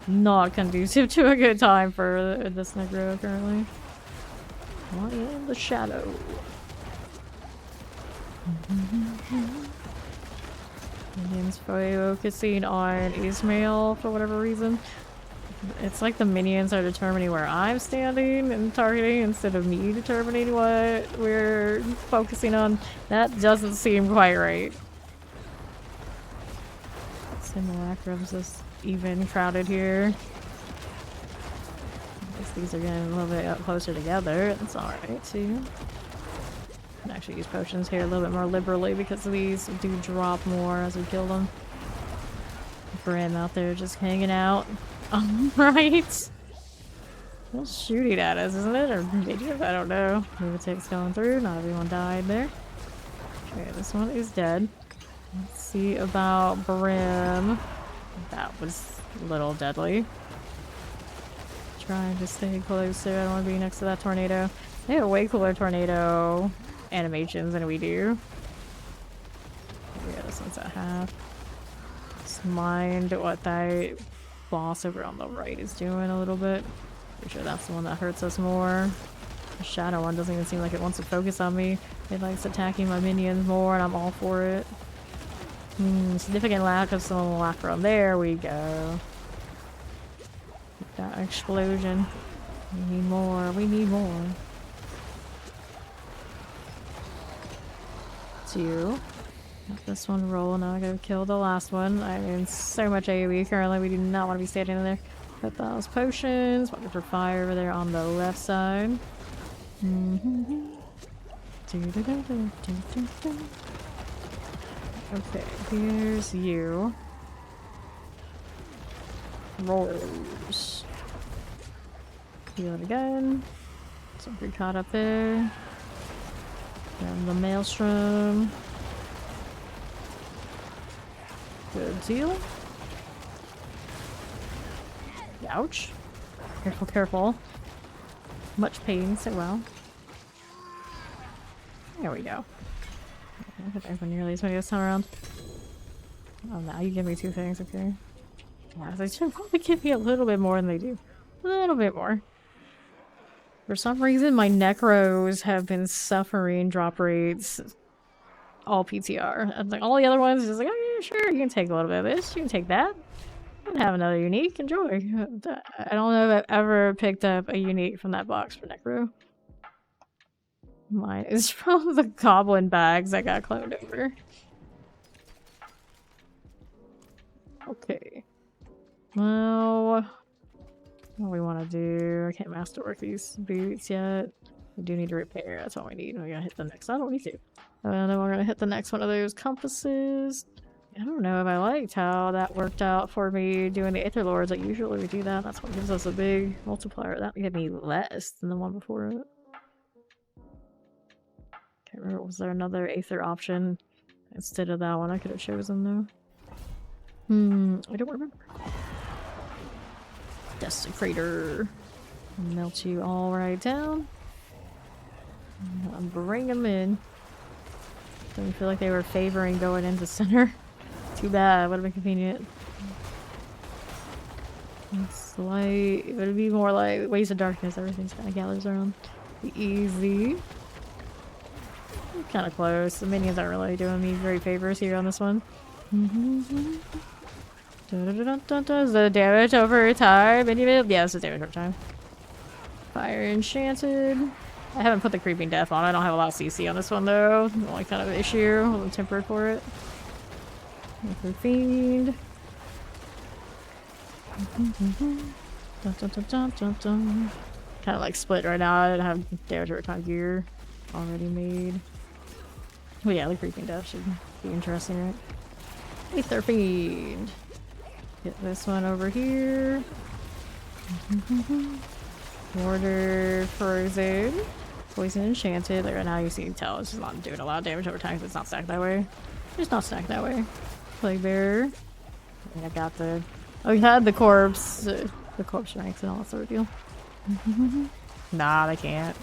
[SPEAKER 1] not conducive to a good time for this Necro currently. Not in the shadow. Minions focusing on Ismail for whatever reason. It's like the minions are determining where I'm standing and targeting instead of me determining what we're focusing on. That doesn't seem quite right. Simulacrum's just even crowded here. I guess these are getting a little bit closer together. That's alright too. Can actually use potions here a little bit more liberally because these do drop more as we kill them. Brim out there just hanging out. Alright. It's shooting at us, isn't it? Or minions? I don't know. Lunatic's going through. Not everyone died there. Okay, this one is dead. Let's see about Brim. That was a little deadly. Trying to stay closer. I don't want to be next to that tornado. They have way cooler tornado animations than we do. Yeah, this one's at half. Just mind what that boss over on the right is doing a little bit. Pretty sure that's the one that hurts us more. The shadow one doesn't even seem like it wants to focus on me. It likes attacking my minions more and I'm all for it. Significant lack of simulacrum. There we go. That explosion. We need more. We need more. Two. Let this one roll. Now I gotta kill the last one. I'm in so much AoE currently. We do not want to be standing in there. Put those potions. Looking for fire over there on the left side. Okay, here's you. Roars. Heal it again. Something caught up there. And the Maelstrom. Good deal. Ouch. Careful, careful. Much pain, so well. There we go. I don't think nearly as many this time around. Oh, now you give me 2 things, okay? Yeah, they should probably give me a little bit more than they do. A little bit more. For some reason, my Necros have been suffering drop rates all PTR. And like all the other ones, just like, oh yeah, sure, you can take a little bit of this, you can take that. You can have another unique, enjoy. I don't know if I've ever picked up a unique from that box for Necro. Mine is from the goblin bags that got cloned over. Okay. Well, What we want to do? I can't masterwork these boots yet. We do need to repair. That's all we need. We're gonna hit the next. I don't need to. And then we're gonna hit the next one of those compasses. I don't know if I liked how that worked out for me doing the Aether Lords. Like usually we do that. That's what gives us a big multiplier. That gave me less than the one before it. Can't remember. Was there another Aether option instead of that one I could have chosen though? I don't remember. Desecrator. Melt you all right down. And bring them in. Didn't feel like they were favoring going into center. Too bad. Would have been convenient. It's like it would be more like Ways of Darkness. Everything's kind of gathers around. Be easy. Kind of close. The minions aren't really doing me great favors here on this one. Is the damage over time? Yeah, it's the damage over time. Fire Enchanted. I haven't put the Creeping Death on. I don't have a lot of CC on this one though. The only kind of issue. A little tempered for it. Aether Fiend. Kind of like split right now. I don't have damage over time gear already made. But yeah, the Creeping Death should be interesting, right? Aether Fiend. Get this one over here. Mortar Frozen. Poison Enchanted. Like right now you can tell it's just not doing a lot of damage over time because it's not stacked that way. It's not stacked that way. Plague Bearer. I got the... Oh, you had the corpse. The corpse ranks and all that sort of deal. Nah, they can't.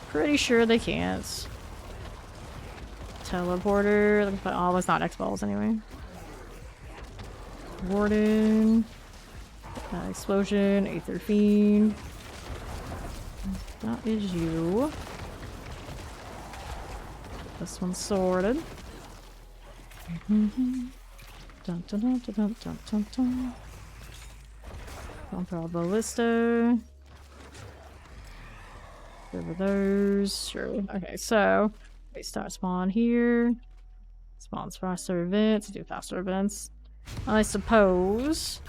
[SPEAKER 1] Pretty sure they can't. Teleporter. Oh, it's not X-Balls anyway. Warden. Explosion. Aether Fiend. That is you. This one's sorted. Dun dun dun dun dun dun dun dun. Bumper Ballista. Over those. Sure. Okay, so we start spawn here. Spawns faster events. Do faster events. I suppose.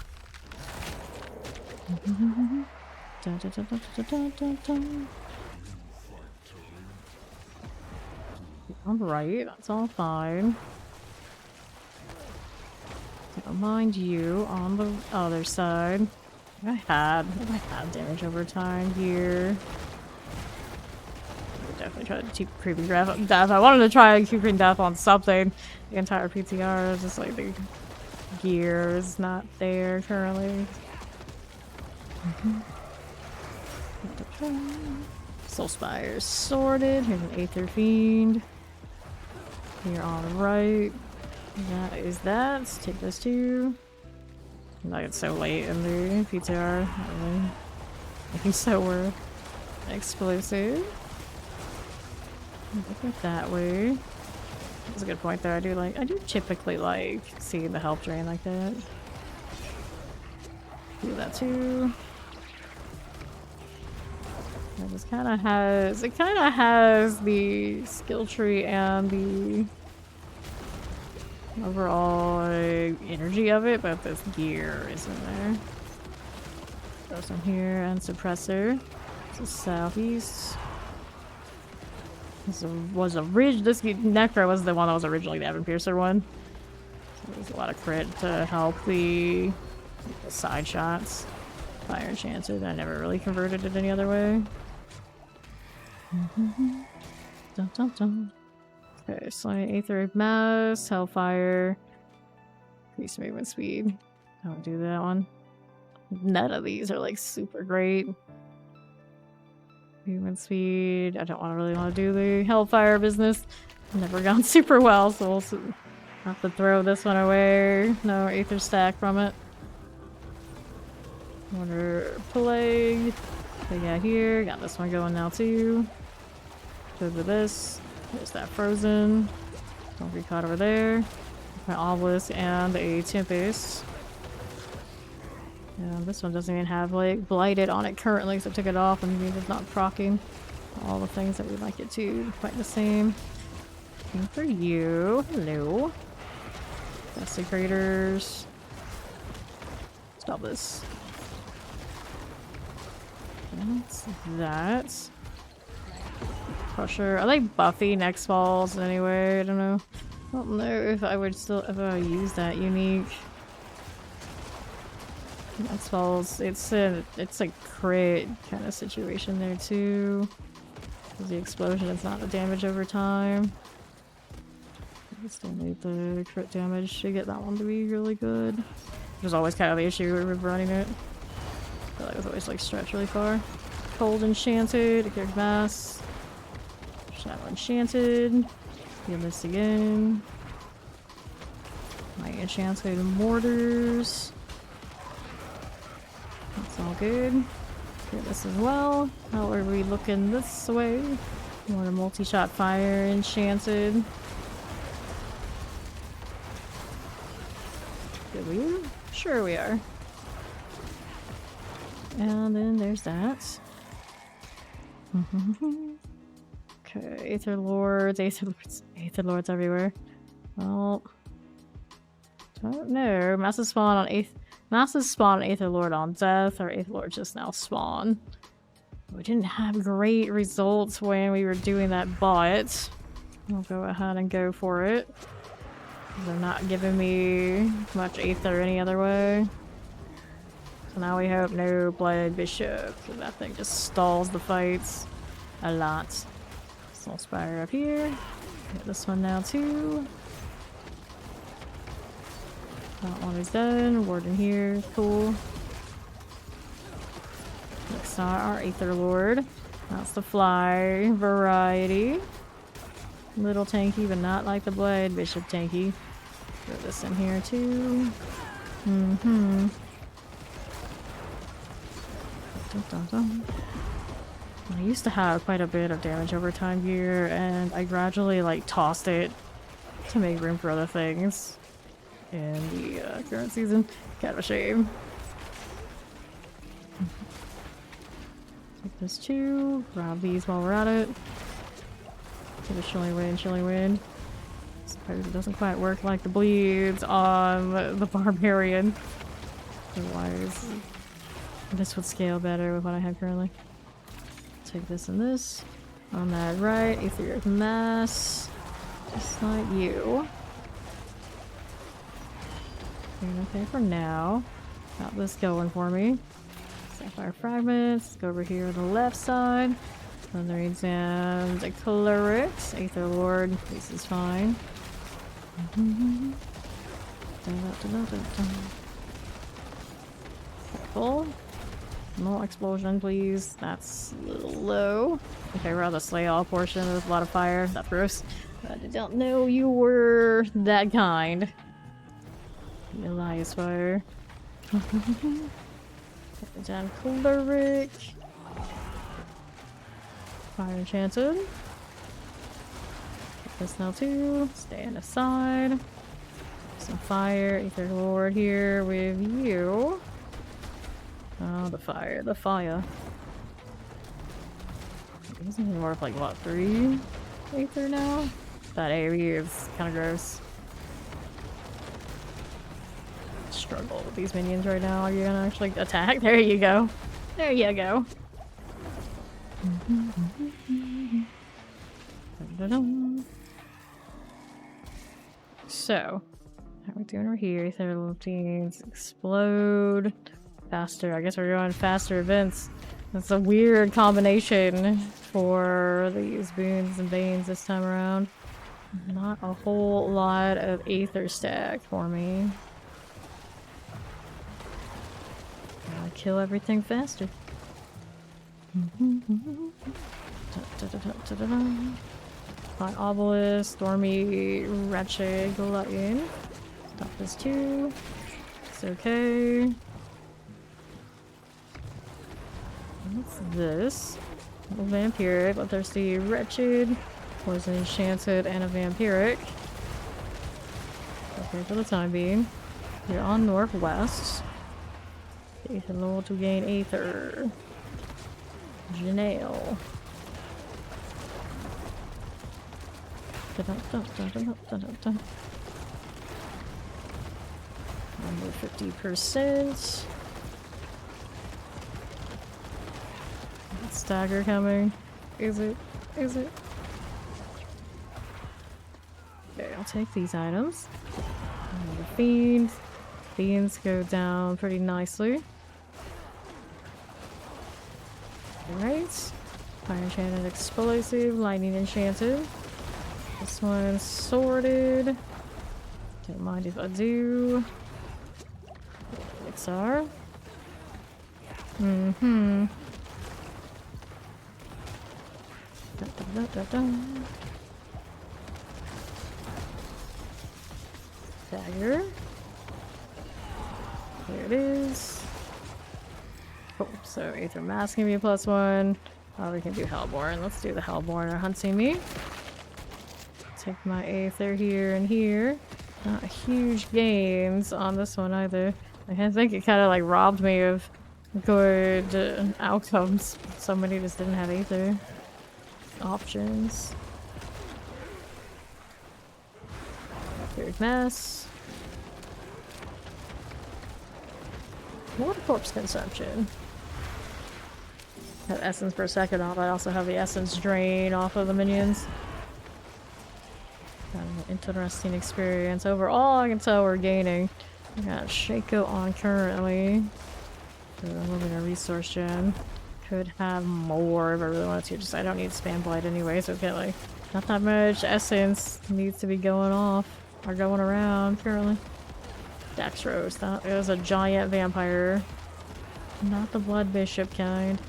[SPEAKER 1] Dun, dun, dun, dun, dun, dun, dun, dun. Alright, that's all fine. Don't mind you on the other side. I had damage over time here. I definitely try to keep Creeping Death. I wanted to try Creeping Death on something. The entire PTR is just like the gear is not there currently. Soul Spire sorted. Here's an Aether Fiend. Here on the right. That is that. Let's take those two. Like it's so late in the PTR. I think so we're explosive. Look at that way. That's a good point though. I do typically like seeing the health drain like that. Do that too. It kind of has the skill tree and the overall energy of it, but this gear isn't there. Throw some here and suppressor. This is southeast. This Necro was the one that was originally the Evan Piercer one. So there's a lot of crit to help the side shots. Fire Enchanted. I never really converted it any other way. Dun, dun, dun. Okay, Slimy Aether Mass, Hellfire, increase movement speed. I don't do that one. None of these are like super great. Movement speed. I don't really want to do the Hellfire business. Never gone super well, so we'll have to throw this one away. No Aether stack from it. Wonder Plague. So yeah, here. Got this one going now too. Over this. There's that Frozen. Don't be caught over there. My Obelisk and a Tempest. Yeah, this one doesn't even have like Blighted on it currently, so I took it off and it's not proccing all the things that we'd like it to. Quite the same. Looking for you. Hello. Desecrators. Stop this. What's that? Crusher. Are they buffy next balls anyway? I don't know. I don't know if I would still ever use that unique. Next balls. It's a crit kind of situation there too. Because the explosion is not the damage over time. I still need the crit damage to get that one to be really good. Which is always kind of the issue with running it. I feel like it's always like stretched really far. Cold Enchanted, Eclipse Mass. Shadow Enchanted. Heal this again. My Enchanted Mortars. That's all good. Get this as well. How are we looking this way? More multi-shot fire enchanted. Did we? Sure we are. And then there's that. Okay, Aether Lords everywhere. Well, don't know. Massive spawn on Aether Lord on death, or Aether Lord just now spawn. We didn't have great results when we were doing that bot. I'll go ahead and go for it. They're not giving me much Aether any other way. So now we hope no Blood Bishop, because that thing just stalls the fights a lot. Soul Spire up here. Get this one now too. That one is done. Warden here. Cool. Next are our Aether Lord. That's the fly variety. Little tanky, but not like the Blood Bishop tanky. Throw this in here too. I used to have quite a bit of damage over time here, and I gradually like tossed it to make room for other things in the current season. Kind of a shame. Take this too. Grab these while we're at it. Get a chilly wind. Suppose it doesn't quite work like the bleeds on the barbarian. Otherwise, this would scale better with what I have currently. Take this and this. On that right, Aetheric Mass. Just like you. Okay for now. Got this going for me. Sapphire Fragments. Go over here on the left side. Another exam. A Cleric. Aether Lord. This is fine. Careful. No explosion, please. That's a little low. Okay, we're on the Slay All portion. There's a lot of fire. That's gross. I don't know you were that kind. The Elias Fire. Down Cleric. Fire Enchanted. Get this now too. Stand aside. Some fire. Aether Lord here with you. Oh, the fire. Isn't he worth like what, 3 Aether now? That AoE is kind of gross. Struggle with these minions right now. Are you gonna actually attack? There you go. There you go. So, how are we doing over here? Aether Teams explode. Faster. I guess we're going faster events. That's a weird combination for these boons and banes this time around. Not a whole lot of Aether stack for me. Gotta kill everything faster. Fine Obelisk, Stormy, Wretched, Glutton. Stop this too. It's okay. What's this? A Vampiric, Bloodthirsty, Wretched, Poison Enchanted, and a Vampiric. Okay, for the time being. You're on Northwest. Aether Lord to gain Aether. Janelle. Under 50%. Stagger coming. Is it? Is it? Okay, I'll take these items. The fiends. Fiends go down pretty nicely. Alright. Fire enchanted explosive, lightning enchanted. This one's sorted. Don't mind if I do. XR. Mm-hmm. Da, da, da, da, da. Dagger. There it is. Cool. So Aether Mask can be a +1. Oh, we can do Hellborn. Let's do the Hellborn or Hunting Me. Take my Aether here and here. Not huge gains on this one either. I think it kind of like robbed me of good outcomes. So many just didn't have Aether options. Third Mess. More corpse consumption. Have essence per second off. I also have the essence drain off of the minions. Kind of an interesting experience. Overall, I can tell we're gaining. I got Shaco on currently. So I'm moving a resource gen. Could have more if I really wanted to. Just I don't need spam blight anyway, so get like not that much essence needs to be going off or going around currently. Dextrose, that is a giant vampire. Not the Blood Bishop kind.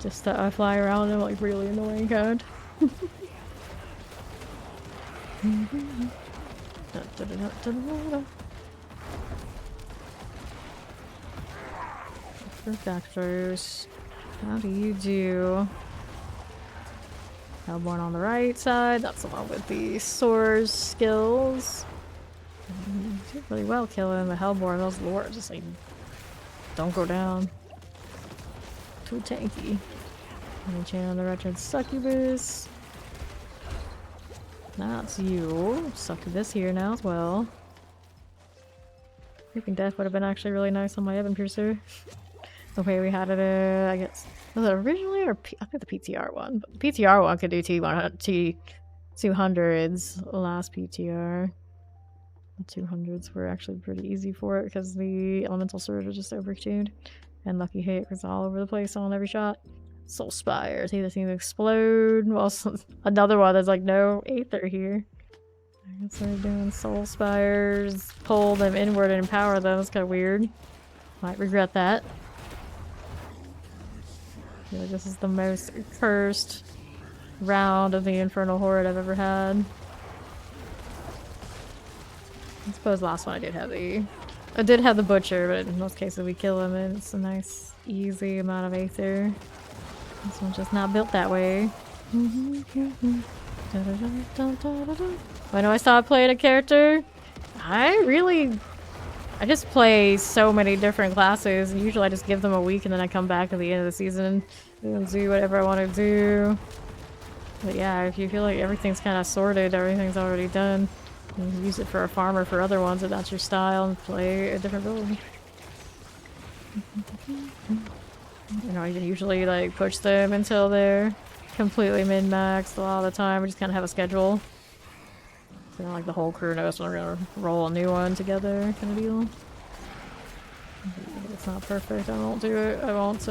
[SPEAKER 1] Just that I fly around him like really annoying kind. For Dextrose. How do you do? Hellborn on the right side. That's the one with the Soar's skills. Did really well killing the Hellborn. Those lords just like don't go down. Too tanky. Channel the Wretched Succubus. That's you. Succubus here now as well. Creeping Death would have been actually really nice on my Evan Piercer. The way we had it, I guess. Was it originally or I think the PTR one? But the PTR one could do T200s last PTR. The 200s were actually pretty easy for it because the Elemental Surge was just overtuned. And Lucky Hit was all over the place on every shot. Soul Spire, see this thing explode. Well, another one that's like no Aether here. I guess we're doing Soul Spires, pull them inward and empower them. That's kind of weird. Might regret that. I feel like this is the most cursed round of the Infernal Horde I've ever had. I suppose last one I did have the Butcher, but in most cases we kill him and it's a nice, easy amount of Aether. This one's just not built that way. When do I stop playing a character? I just play so many different classes, and usually I just give them a week and then I come back at the end of the season and do whatever I want to do. But yeah, if you feel like everything's kind of sorted, everything's already done, you can use it for a farmer for other ones if that's your style and play a different build. You know, you can usually like push them until they're completely min-maxed a lot of the time. We just kind of have a schedule. So like the whole crew knows when we're gonna roll a new one together kind of deal. If it's not perfect, I won't do it. I won't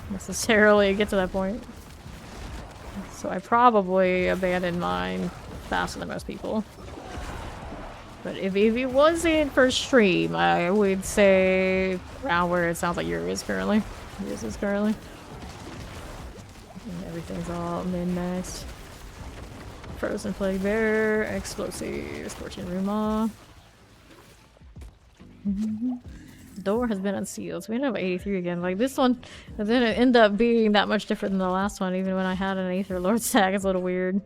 [SPEAKER 1] necessarily get to that point. So I probably abandoned mine faster than most people. But if it wasn't for stream, I would say around where it sounds like yours is currently. Yours is currently. And everything's all min-maxed. Frozen Plague Bearer, Explosive, Scorching Ruma. Door has been unsealed, so we ended up at 83 again. Like this one didn't end up being that much different than the last one, even when I had an Aether Lord stack. It's a little weird.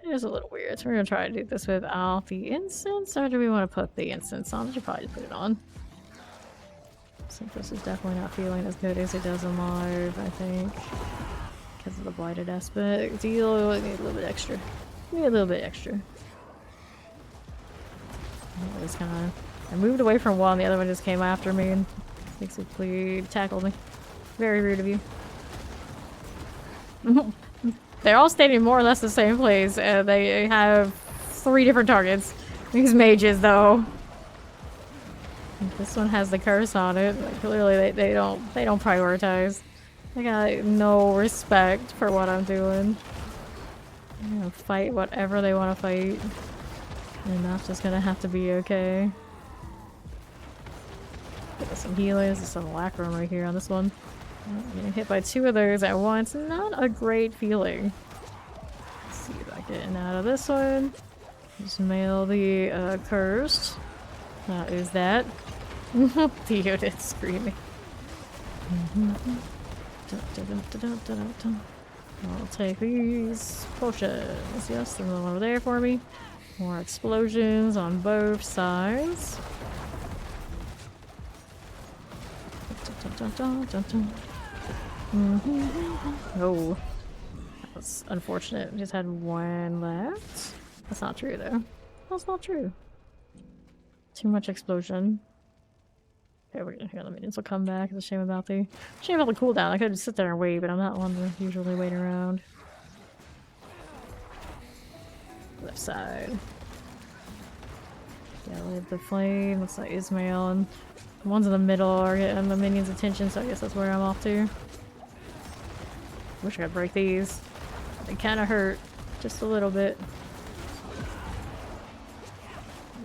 [SPEAKER 1] It is a little weird, so we're gonna try to do this without the incense, or do we want to put the incense on? We should probably put it on. This is definitely not feeling as good as it does in live, I think. Because of the blighted aspect. Deal, we need a little bit extra. Maybe a little bit extra. I moved away from one, the other one just came after me and basically tackled me. Very rude of you. They're all standing more or less the same place, and they have 3 different targets. These mages, though. This one has the curse on it. Like, clearly, they don't prioritize. They got no respect for what I'm doing. I'm gonna fight whatever they want to fight, and that's just gonna have to be okay. Get some healing. There's some lacrum right here on this one. I'm getting hit by 2 of those at once. Not a great feeling. Let's see if I get out of this one. Just mail the cursed. That is that. Theoden screaming. I'll take these potions. Yes, there's one over there for me. More explosions on both sides. Oh, that was unfortunate. We just had 1 left. That's not true, though. That's not true. Too much explosion. Okay, we're gonna hear the minions will come back. It's a shame about the cooldown. I could just sit there and wait, but I'm not one to usually wait around. Left side. Yeah, leave the flame. Looks like Ismail, and the ones in the middle are getting the minions' attention, so I guess that's where I'm off to. Wish I could break these. They kind of hurt, just a little bit.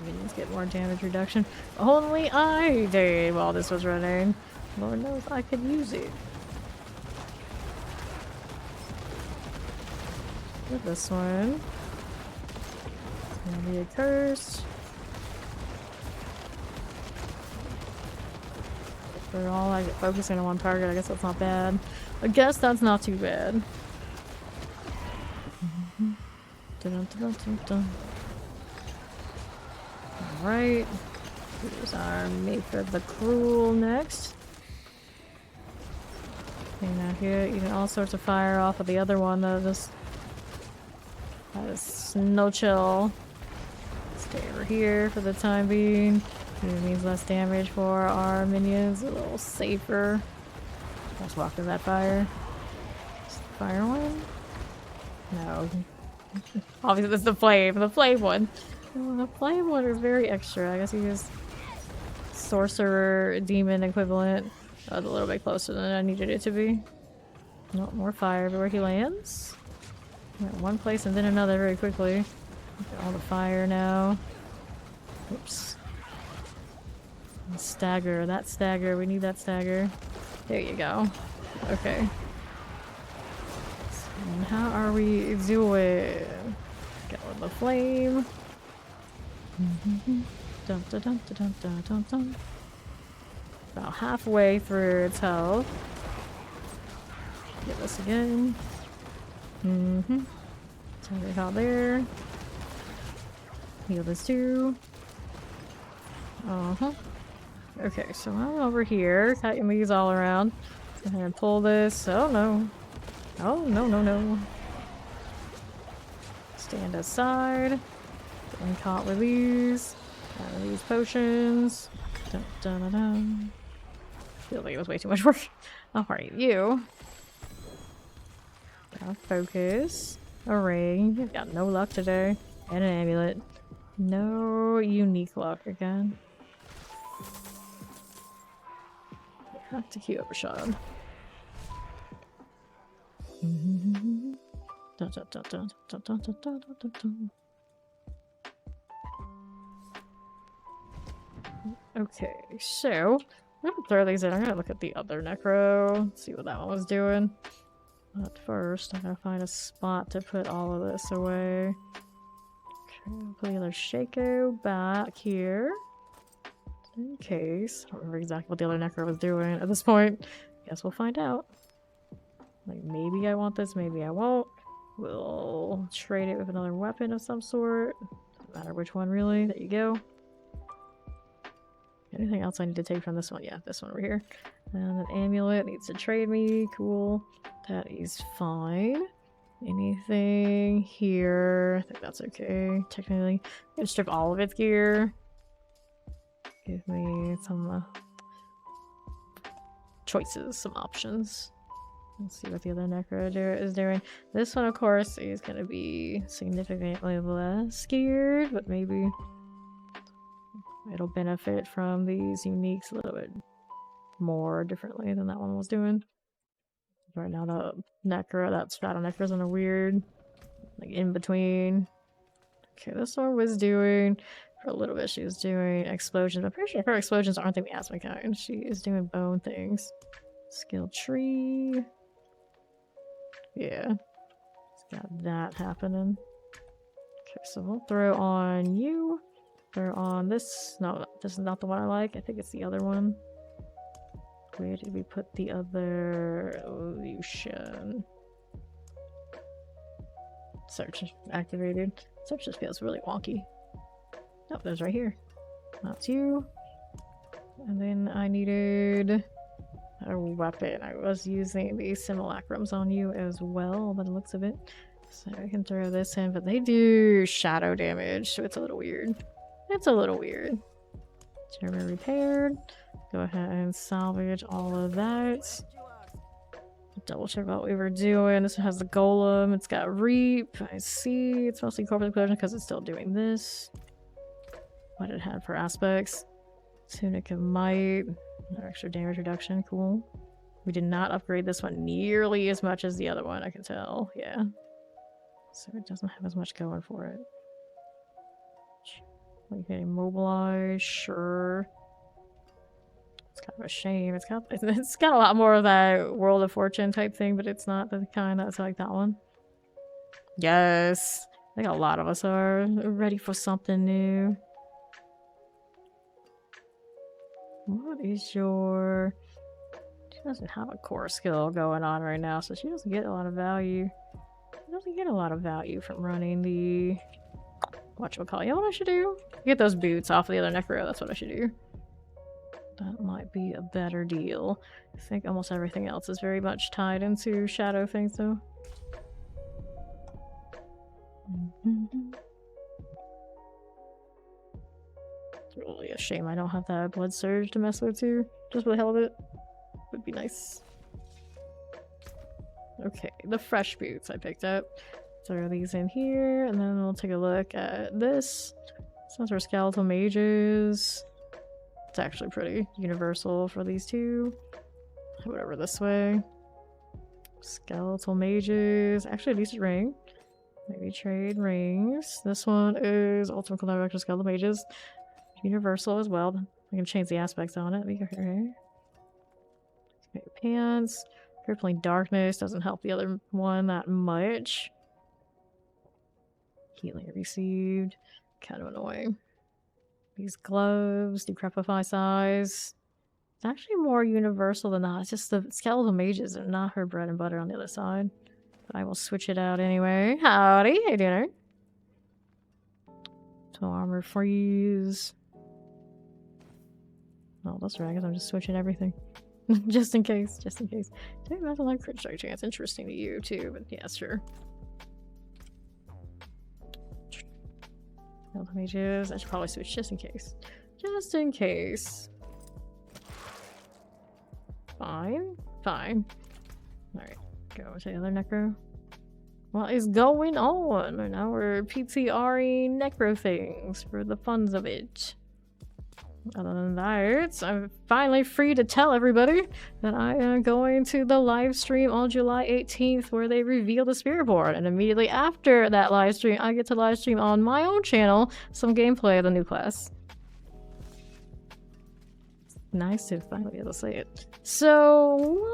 [SPEAKER 1] Minions get more damage reduction. Only I did while this was running. Lord knows I could use it. With this one. It's gonna be a curse. For all I get focusing on one target, I guess that's not bad. I guess that's not too bad. Alright. Here's our Maker of the Cruel next. And now here, you can all sorts of fire off of the other one though. Just no chill. Stay over here for the time being. It means less damage for our minions, a little safer. Let's walk through that fire. Is the fire one? No. Obviously, that's the flame one. Oh, the flame one is very extra. I guess you use sorcerer, demon equivalent. A little bit closer than I needed it to be. No, more fire everywhere he lands. Went one place and then another very quickly. Look at all the fire now. Oops. Stagger, that stagger, we need that stagger. There you go. Okay. And how are we doing? Get with the flame. Dun, dun, dun, dun, dun, dun, dun. About halfway through its health. Get this again. Target out there. Heal this too. Okay, so I'm over here, cutting these all around. Go ahead and pull this. Oh no. Oh no, no, no. Stand aside. Getting caught with these. Out of these potions. Dun, dun, dun, dun. Feels like it was way too much work. Alright, you. Gotta focus. A ring. You've got no luck today. And an amulet. No unique luck again. Have to queue up a shot. Okay, so I'm gonna throw these in. I'm gonna look at the other necro, see what that one was doing. But first, I gotta find a spot to put all of this away. Okay, I'll put the other Shaco back here. In case. I don't remember exactly what the other necro was doing at this point. Guess we'll find out. Like, maybe I want this, maybe I won't. We'll trade it with another weapon of some sort. Doesn't matter which one, really. There you go. Anything else I need to take from this one? Yeah, this one over here. And an amulet needs to trade me. Cool. That is fine. Anything here? I think that's okay. Technically, I'm gonna strip all of its gear. Give me some choices, some options. Let's see what the other Necro is doing. This one, of course, is going to be significantly less geared, but maybe it'll benefit from these uniques a little bit more differently than that one was doing. Right now, the Necro, that Strato Necro's in a weird, like, in between. Okay, this one was doing, for a little bit, she was doing explosions. I'm pretty sure her explosions aren't the asthma kind. She is doing bone things. Skill tree. Yeah. It's got that happening. Okay, so we'll throw on you. Throw on this. No, this is not the one I like. I think it's the other one. Where did we put the other illusion? Search activated. Search just feels really wonky. Oh, there's right here. That's you. And then I needed a weapon. I was using the simulacrums on you as well, by the looks of it. So I can throw this in, but they do shadow damage, so it's a little weird. It's a little weird. Server repaired. Go ahead and salvage all of that. Double check what we were doing. This one has the golem. It's got reap. I see. It's mostly corporate explosion because it's still doing this. What it had for aspects. Tunic of might. Extra damage reduction. Cool. We did not upgrade this one nearly as much as the other one, I can tell. Yeah. So it doesn't have as much going for it. Like getting mobilized, sure. It's kind of a shame. It's got a lot more of that World of Fortune type thing, but it's not the kind that's like that one. Yes. I think a lot of us are ready for something new. What is your... She doesn't have a core skill going on right now, so she doesn't get a lot of value. She doesn't get a lot of value from running the... Whatchamacallit. You know what I should do? Get those boots off of the other Necro. That's what I should do. That might be a better deal. I think almost everything else is very much tied into shadow things, though. It's really a shame I don't have that blood surge to mess with, too. Just for the hell of it. Would be nice. Okay, the fresh boots I picked up. Throw these in here, and then we'll take a look at this. Since we're skeletal mages, it's actually pretty universal for these two. Whatever this way. Skeletal mages. Actually, a decent ring. Maybe trade rings. This one is Ultimate Collector Skeletal Mages. Universal as well. I can change the aspects on it. We go here. Okay, pants. Crippling Darkness doesn't help the other one that much. Healing received. Kind of annoying. These gloves, decrepify size. It's actually more universal than that. It's just the skeletal mages are not her bread and butter on the other side. But I will switch it out anyway. Howdy, hey dinner. So armor freeze. Oh, that's right, because I'm just switching everything. just in case, just in case. Didn't have a like crit strike chance. Interesting to you too, but yeah, sure. Mages. I should probably switch just in case. Just in case. Fine. Fine. Alright. Go to the other Necro. What is going on? And now we're PTRing Necro things for the funs of it. Other than that, I'm finally free to tell everybody that I am going to the live stream on July 18th where they reveal the Spirit Board. And immediately after that live stream, I get to live stream on my own channel some gameplay of the new class. Nice to finally be able to say it. So,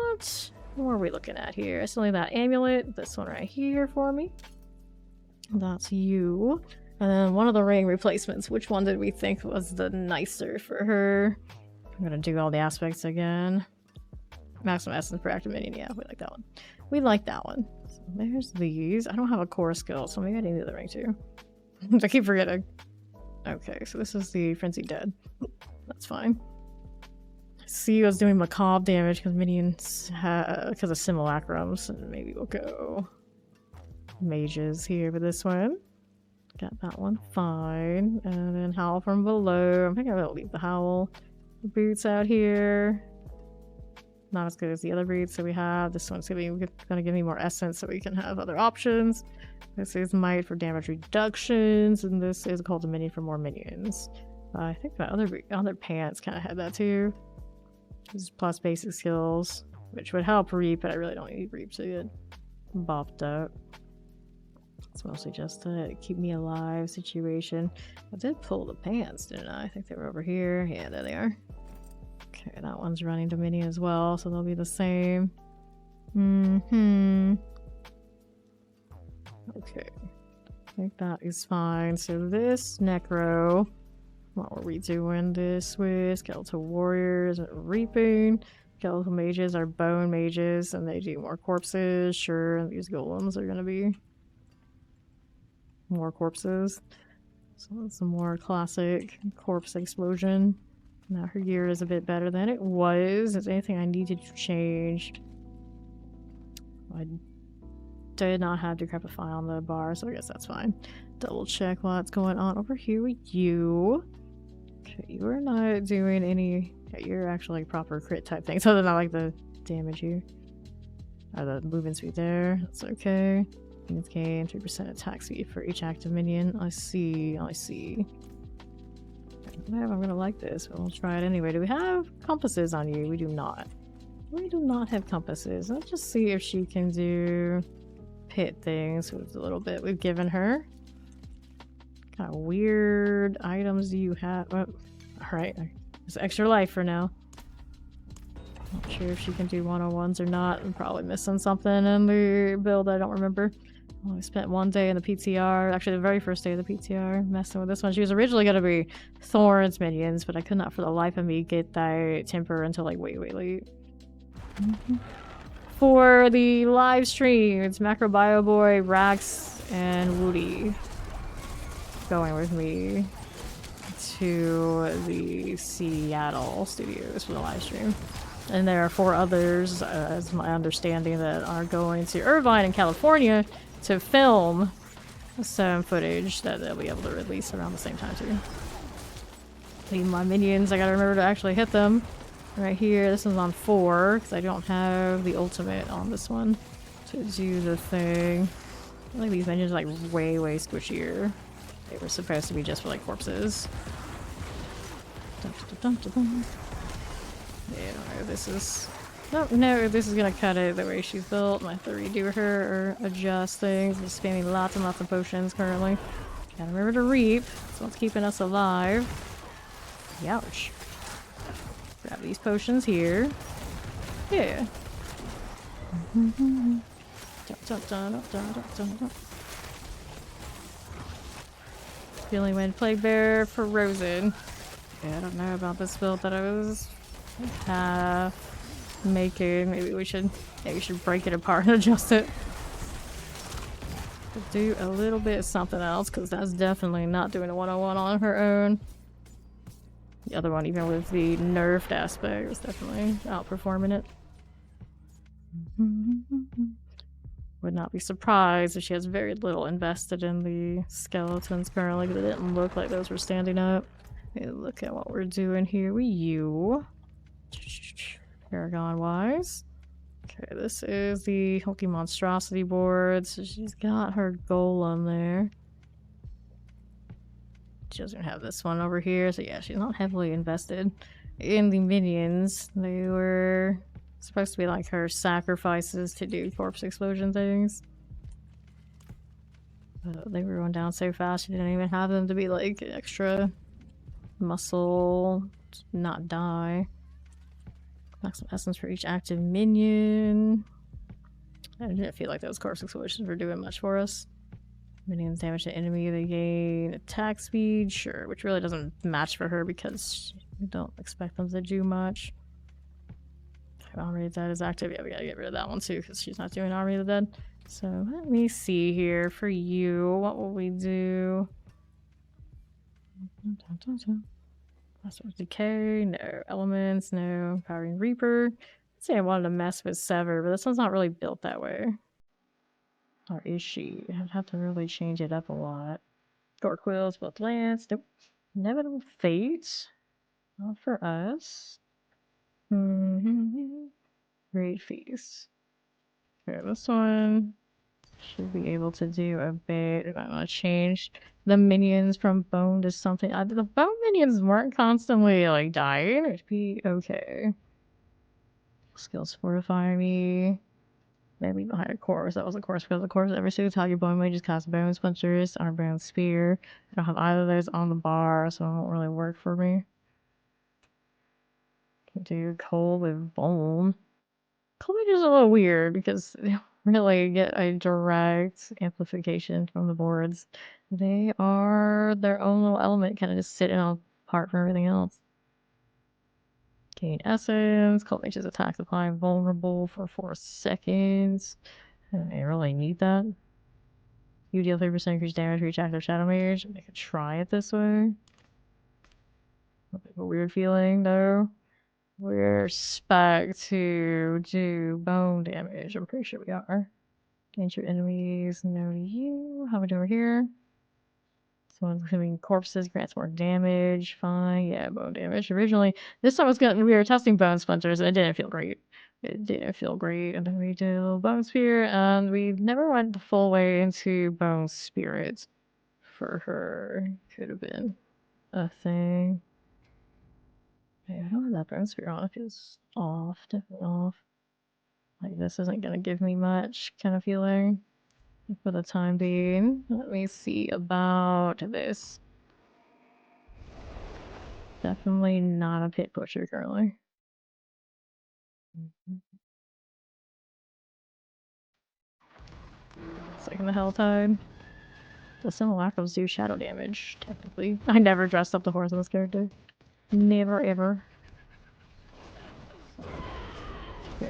[SPEAKER 1] what are we looking at here? I still need that amulet. This one right here for me. That's you. And then one of the ring replacements. Which one did we think was the nicer for her? I'm gonna do all the aspects again. Maximum essence per active minion. Yeah, we like that one. We like that one. So there's these. I don't have a core skill, so maybe I need the other ring too. I keep forgetting. Okay, so this is the Frenzied Dead. That's fine. See, I was doing macabre damage because minions because of simulacrums, and maybe we'll go mages here with this one. Got that one fine, and then howl from below. I think I'm gonna leave the howl. The boots out here. not as good as the other breeds. So we have this one's gonna give me more essence, so we can have other options. This is might for damage reductions, and this is called a minion for more minions. I think the other pants kind of had that too. This is plus basic skills, which would help Reap, but I really don't need Reap to get buffed up. It's mostly just a keep me alive situation. I did pull the pants, didn't I? I think they were over here. Yeah, there they are. Okay, that one's running to mini as well, so they'll be the same. Okay. I think that is fine. So this Necro, what were we doing this with? Skeletal Warriors are reaping. Skeletal Mages are bone mages, and they do more corpses. Sure, and these golems are gonna be more corpses. So that's some more classic corpse explosion. Now her gear is a bit better than it was. Is there anything I needed to change? I did not have Decrepify on the bar, so I guess that's fine. Double check what's going on over here with you. Okay, you are not doing any... Okay, you're actually proper crit type things, other than like the damage here. Or the movement speed there. That's okay. Minions gain 3% attack speed for each active minion. I see. I'm gonna like this, but we'll try it anyway. Do we have compasses on you? We do not. We do not have compasses. Let's just see if she can do pit things with the little bit we've given her. What kind of weird items do you have? Oh, alright, there's extra life for now. Not sure if she can do 101s or not. I'm probably missing something in the build I don't remember. I spent one day in the PTR, actually the very first day of the PTR, messing with this one. She was originally going to be Thorns minions, but I could not for the life of me get that temper until like way late. For the live stream, it's Macro Bio Boy, Rax, and Woody going with me to the Seattle studios for the live stream. And there are 4 others, as my understanding, that are going to Irvine in California to film some footage that they'll be able to release around the same time too. Need my minions, I gotta remember to actually hit them. Right here, this one's on 4, because I don't have the ultimate on this one to do the thing. I think these minions are like way squishier. They were supposed to be just for like corpses. Yeah, no, this is... No, this is gonna cut it the way she's built. I have to redo her or adjust things. I'm spamming lots and lots of potions currently. Gotta remember to reap. That's what's keeping us alive. Ouch. Grab these potions here. Yeah. Healing Wind, Plague Bear, Frozen. Yeah, I don't know about this build that I was making. Maybe we should break it apart and adjust it. Do a little bit of something else, because that's definitely not doing a 101 on her own. The other one, even with the nerfed aspect, was definitely outperforming it. Would not be surprised if she has very little invested in the skeletons currently, because it didn't look like those were standing up. Hey, look at what we're doing here with you. Paragon wise. Okay, this is the Hulky Monstrosity board, so she's got her golem there. She doesn't have this one over here, so yeah, she's not heavily invested in the minions. They were supposed to be like her sacrifices to do corpse explosion things. But they were going down so fast, she didn't even have them to be like extra muscle, not die. Maximum essence for each active minion. I didn't feel like those corpse explosions were doing much for us. Minions damage to enemy, they gain attack speed, sure, which really doesn't match for her because we don't expect them to do much. Army of the Dead is active. Yeah, we gotta get rid of that one too because she's not doing Army of the Dead. So let me see here for you. What will we do? Master of Decay, no. Elements, no. Powering Reaper. I'd say I wanted to mess with Sever, but this one's not really built that way. Or is she? I'd have to really change it up a lot. Dork Quills, both Lance. Nope. Inevitable Fate. Not for us. Great Feast. Okay, this one should be able to do a bit. If I want to change the minions from bone to something. The bone minions weren't constantly like dying. It'd be okay. Skills fortify me. Maybe behind a course. That was a course because of course every single time your bone mages cast bone splinters or bone spear. I don't have either of those on the bar, so it won't really work for me. Can do cold with bone. Cold mage is a little weird because they don't really get a direct amplification from the boards. They are their own little element, kind of just sitting apart from everything else. Gain essence. Cold mage's attack supply vulnerable for 4 seconds. I really need that. You deal 3% increased damage for each active shadow mage. I could try it this way. A bit of a weird feeling though. We're spec to do bone damage. I'm pretty sure we are. Danger enemies, no to you. How we doing over here? Someone's coming corpses, grants more damage. Fine, yeah, bone damage. Originally, this time we were testing bone splinters and it didn't feel great. It didn't feel great. And then we did bone spear and we never went the full way into bone spirit for her. Could have been a thing. I don't have that bone spear on. It feels off, definitely off. Like this isn't gonna give me much kind of feeling for the time being. Let me see about this. Definitely not a pit pusher currently. It's like in the Helltide. The simulacrums do shadow damage, technically. I never dressed up the horse in this character. Never ever. Okay,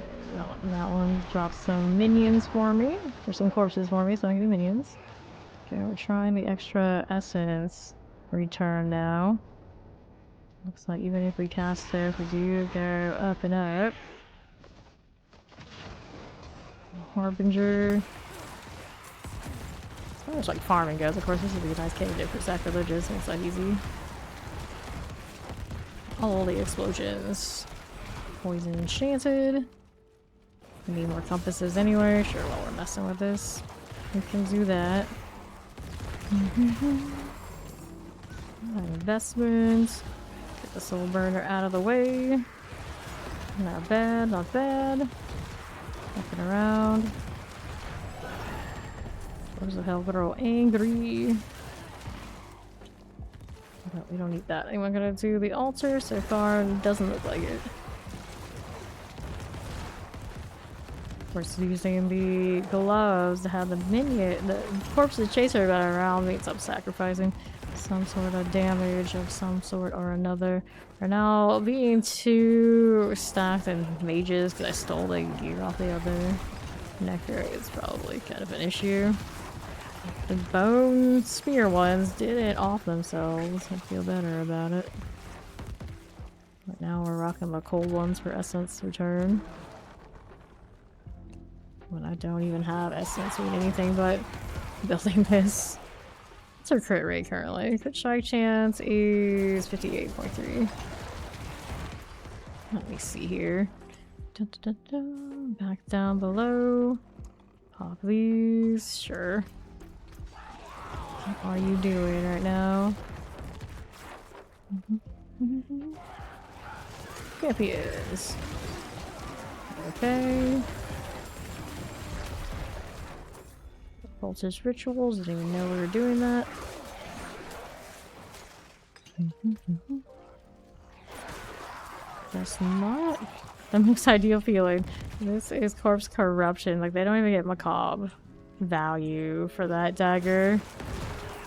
[SPEAKER 1] that one drops some minions for me. Or some corpses for me, so I can do minions. Okay, we're trying the extra essence return now. Looks like even if we cast it, we do go up and up. Harbinger. As far as like farming goes, of course this would be a nice candidate for sacrilegious, makes life easy. All the explosions. Poison enchanted. We need more compasses anyway. Sure, while we're messing with this, we can do that. Investments. Get the soul burner out of the way. Not bad, not bad. Looking around. Where's the hell girl? Angry. No, we don't need that. Anyone gonna do the altar? So far, doesn't look like it. Of course, using the gloves to have the minion, the corpses chase everybody around means I'm sacrificing some sort of damage of some sort or another. We're now being too stacked in mages because I stole the gear off the other. Necro is probably kind of an issue. The bone spear ones didn't off themselves. I feel better about it. But now we're rocking the cold ones for essence return. When I don't even have essence or anything but building this. What's our crit rate currently? Crit strike chance is 58.3. Let me see here. Dun, dun, dun, dun. Back down below. Pop these. Sure. What are you doing right now? Yep, he is. Okay. Voltage rituals. Didn't even know we were doing that. That's not the most ideal feeling. This is corpse corruption. Like, they don't even get macabre value for that dagger.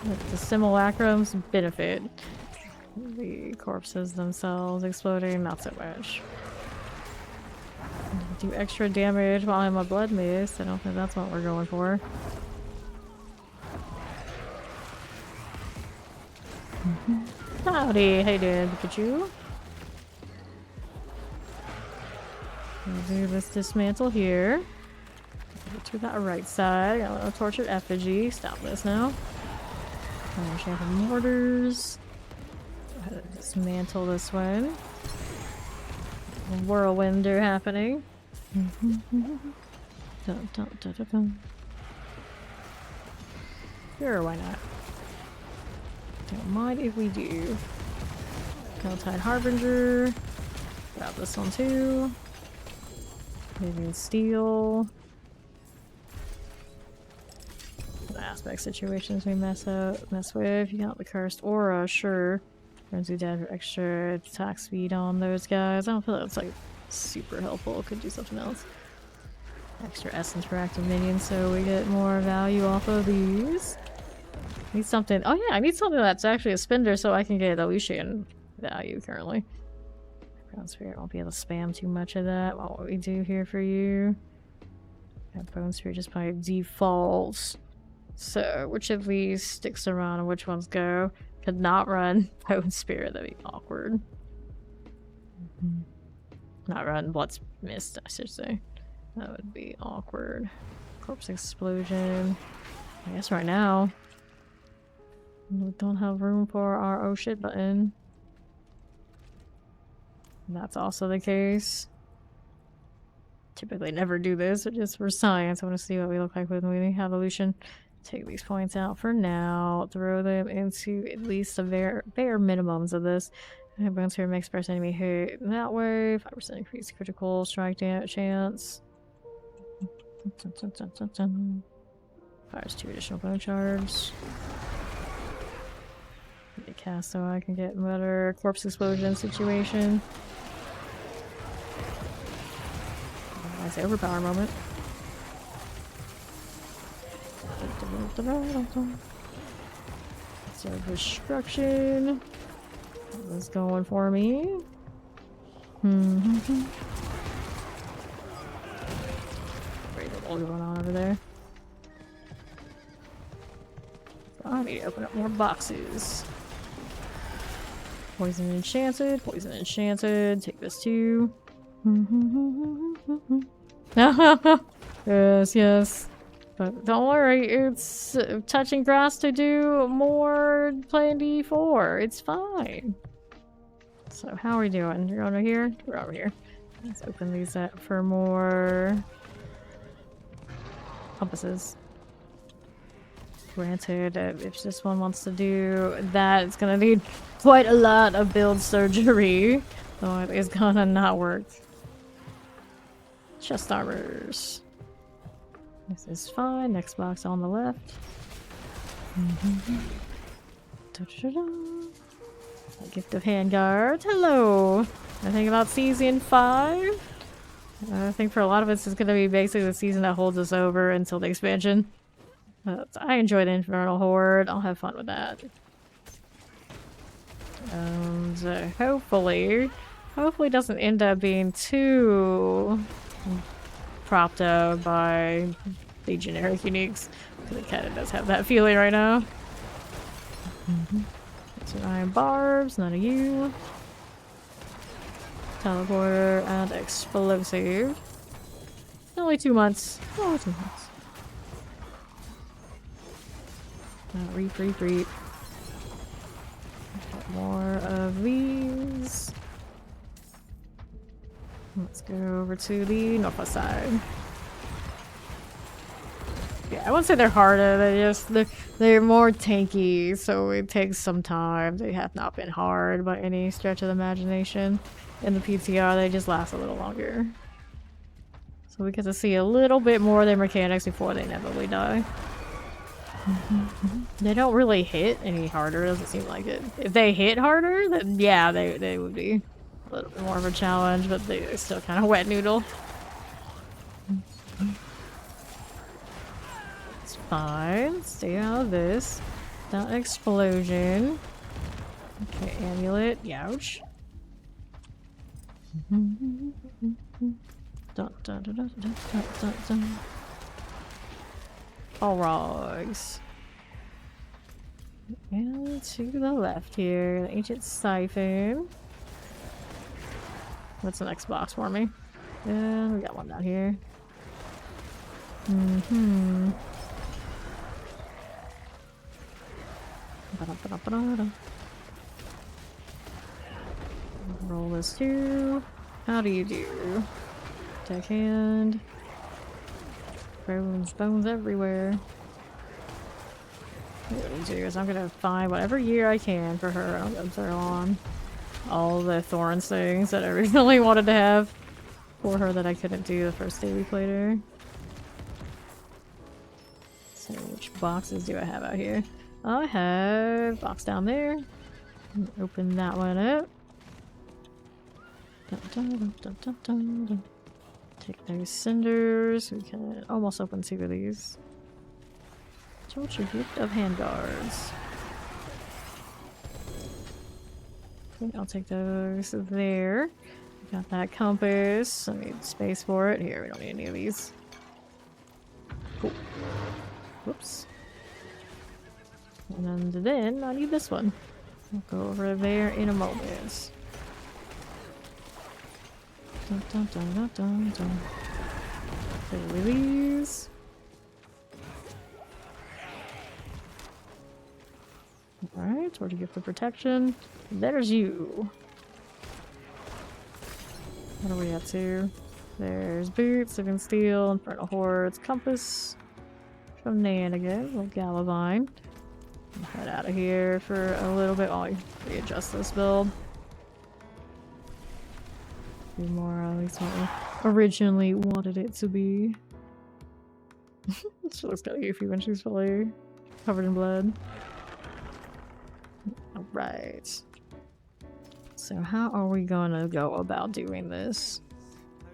[SPEAKER 1] Like, the simulacrums benefit. The corpses themselves exploding, not so much. Do extra damage while I'm a blood mist. I don't think that's what we're going for. Howdy, how you doing, Pikachu? We'll do this dismantle here. Get to that right side. Got a little tortured effigy. Stop this now. Enchanted mortars. Go ahead and dismantle this one. Whirlwinder happening. Dun, dun, dun, dun, dun. Sure, why not? Don't mind if we do. Tide Harbinger. Grab this one too. Maybe steel. Aspect situations we mess with. You got the cursed aura, sure. Turns you dead for extra attack speed on those guys. I don't feel like it's like super helpful. Could do something else. Extra essence for active minions, so we get more value off of these. Need something. Oh yeah, I need something that's actually a spender so I can get Elysian value currently. Ground Spirit won't be able to spam too much of that. What we do here for you? That Bone Spirit just by default. So, which of these sticks around and which ones go? Could not run Bone Spirit, that'd be awkward. Not run Blood's Mist, I should say. That would be awkward. Corpse Explosion. I guess right now we don't have room for our oh shit button. And that's also the case. Typically never do this, but just for science. I want to see what we look like when we have Elution. Take these points out for now. Throw them into at least the bare minimums of this. Bone Spirit makes first enemy hit that way. 5% increased critical strike chance. Fires 2 additional bone shards. Need to cast so I can get better corpse explosion situation. Nice overpower moment. So destruction. What's going for me? Great, all going on over there. So I need to open up more boxes. Poison enchanted, poison enchanted. Take this too. Yes, yes. But don't worry, it's touching grass to do more playing D4. It's fine. So how are we doing? You're over here? We're over here. Let's open these up for more compasses. Granted, if this one wants to do that, it's gonna need quite a lot of build surgery. So it is gonna not work. Chest armors. This is fine. Next box on the left. A gift of Handguard. Hello! I think about season 5. I think for a lot of us it's going to be basically the season that holds us over until the expansion. But I enjoy the Infernal Horde. I'll have fun with that. And hopefully it doesn't end up being too propped up by the generic uniques. Because it kind of does have that feeling right now. Some iron barbs, none of you. Teleporter and explosive. Only 2 months. Only 2 months. Reap. Got more of these. Let's go over to the northwest side. Yeah, I wouldn't say they're harder, they're more tanky, so it takes some time. They have not been hard by any stretch of the imagination. In the PTR, they just last a little longer. So we get to see a little bit more of their mechanics before they inevitably die. They don't really hit any harder, doesn't seem like it. If they hit harder, then yeah, they would be a little bit more of a challenge, but they're still kind of wet noodle. It's fine. Stay out of this. That explosion. Okay, amulet. Youch. Balrogs. And to the left here, the ancient siphon. What's the next box for me? And we got one down here. Roll this too. How do you do? Deckhand. Bones, bones everywhere. What I'm gonna do is I'm gonna find whatever gear I can for her. I'm gonna throw on all the Thorns things that I originally wanted to have for her that I couldn't do the first day we played her. So which boxes do I have out here? I have a box down there. Open that one up. Dun, dun, dun, dun, dun, dun, dun. Take those cinders. We can almost open 2 of these. Told you, gift of handguards. Okay, I'll take those there. Got that compass. I need space for it. Here, we don't need any of these. Cool. Whoops. And then I need this one. I'll go over there in a moment. Dun, dun, dun, dun, dun, dun. Play these. Alright, where to get the protection? There's you. What are we up to? There's boots, Living Steel, Infernal Hordes, Compass, Shenanigans, little Galavine. Head out of here for a little bit while I readjust this build. Be more at least what we originally wanted it to be. She looks kind of goofy when she's fully covered in blood. Alright. So how are we gonna go about doing this?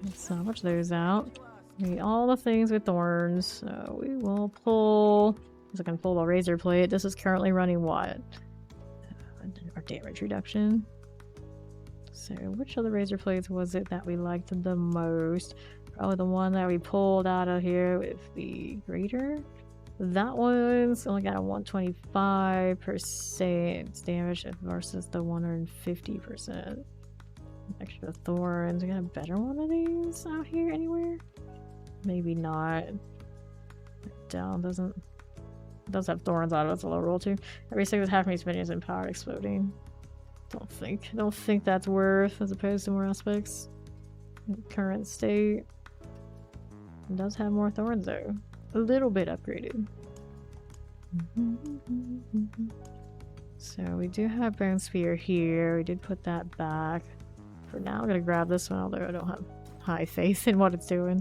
[SPEAKER 1] Let's salvage those out. Need all the things with thorns. So we will pull... I can pull the razor plate. This is currently running what? Our damage reduction. So which of the razor plates was it that we liked the most? Probably the one that we pulled out of here with the grater. That one's only got a 125% damage versus the 150%. Extra thorns. We got a better one of these out here anywhere? Maybe not. Down doesn't. It does have thorns on it. It's a low roll too. Every 6 half mage minions empowered exploding. Don't think that's worth as opposed to more aspects. Current state. It does have more thorns though. A little bit upgraded. So we do have Bone Spear here. We did put that back. For now I'm gonna grab this one, although I don't have high faith in what it's doing.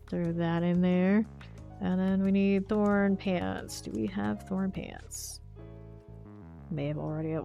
[SPEAKER 1] Throw that in there. And then we need Thorn Pants. Do we have Thorn Pants? May have already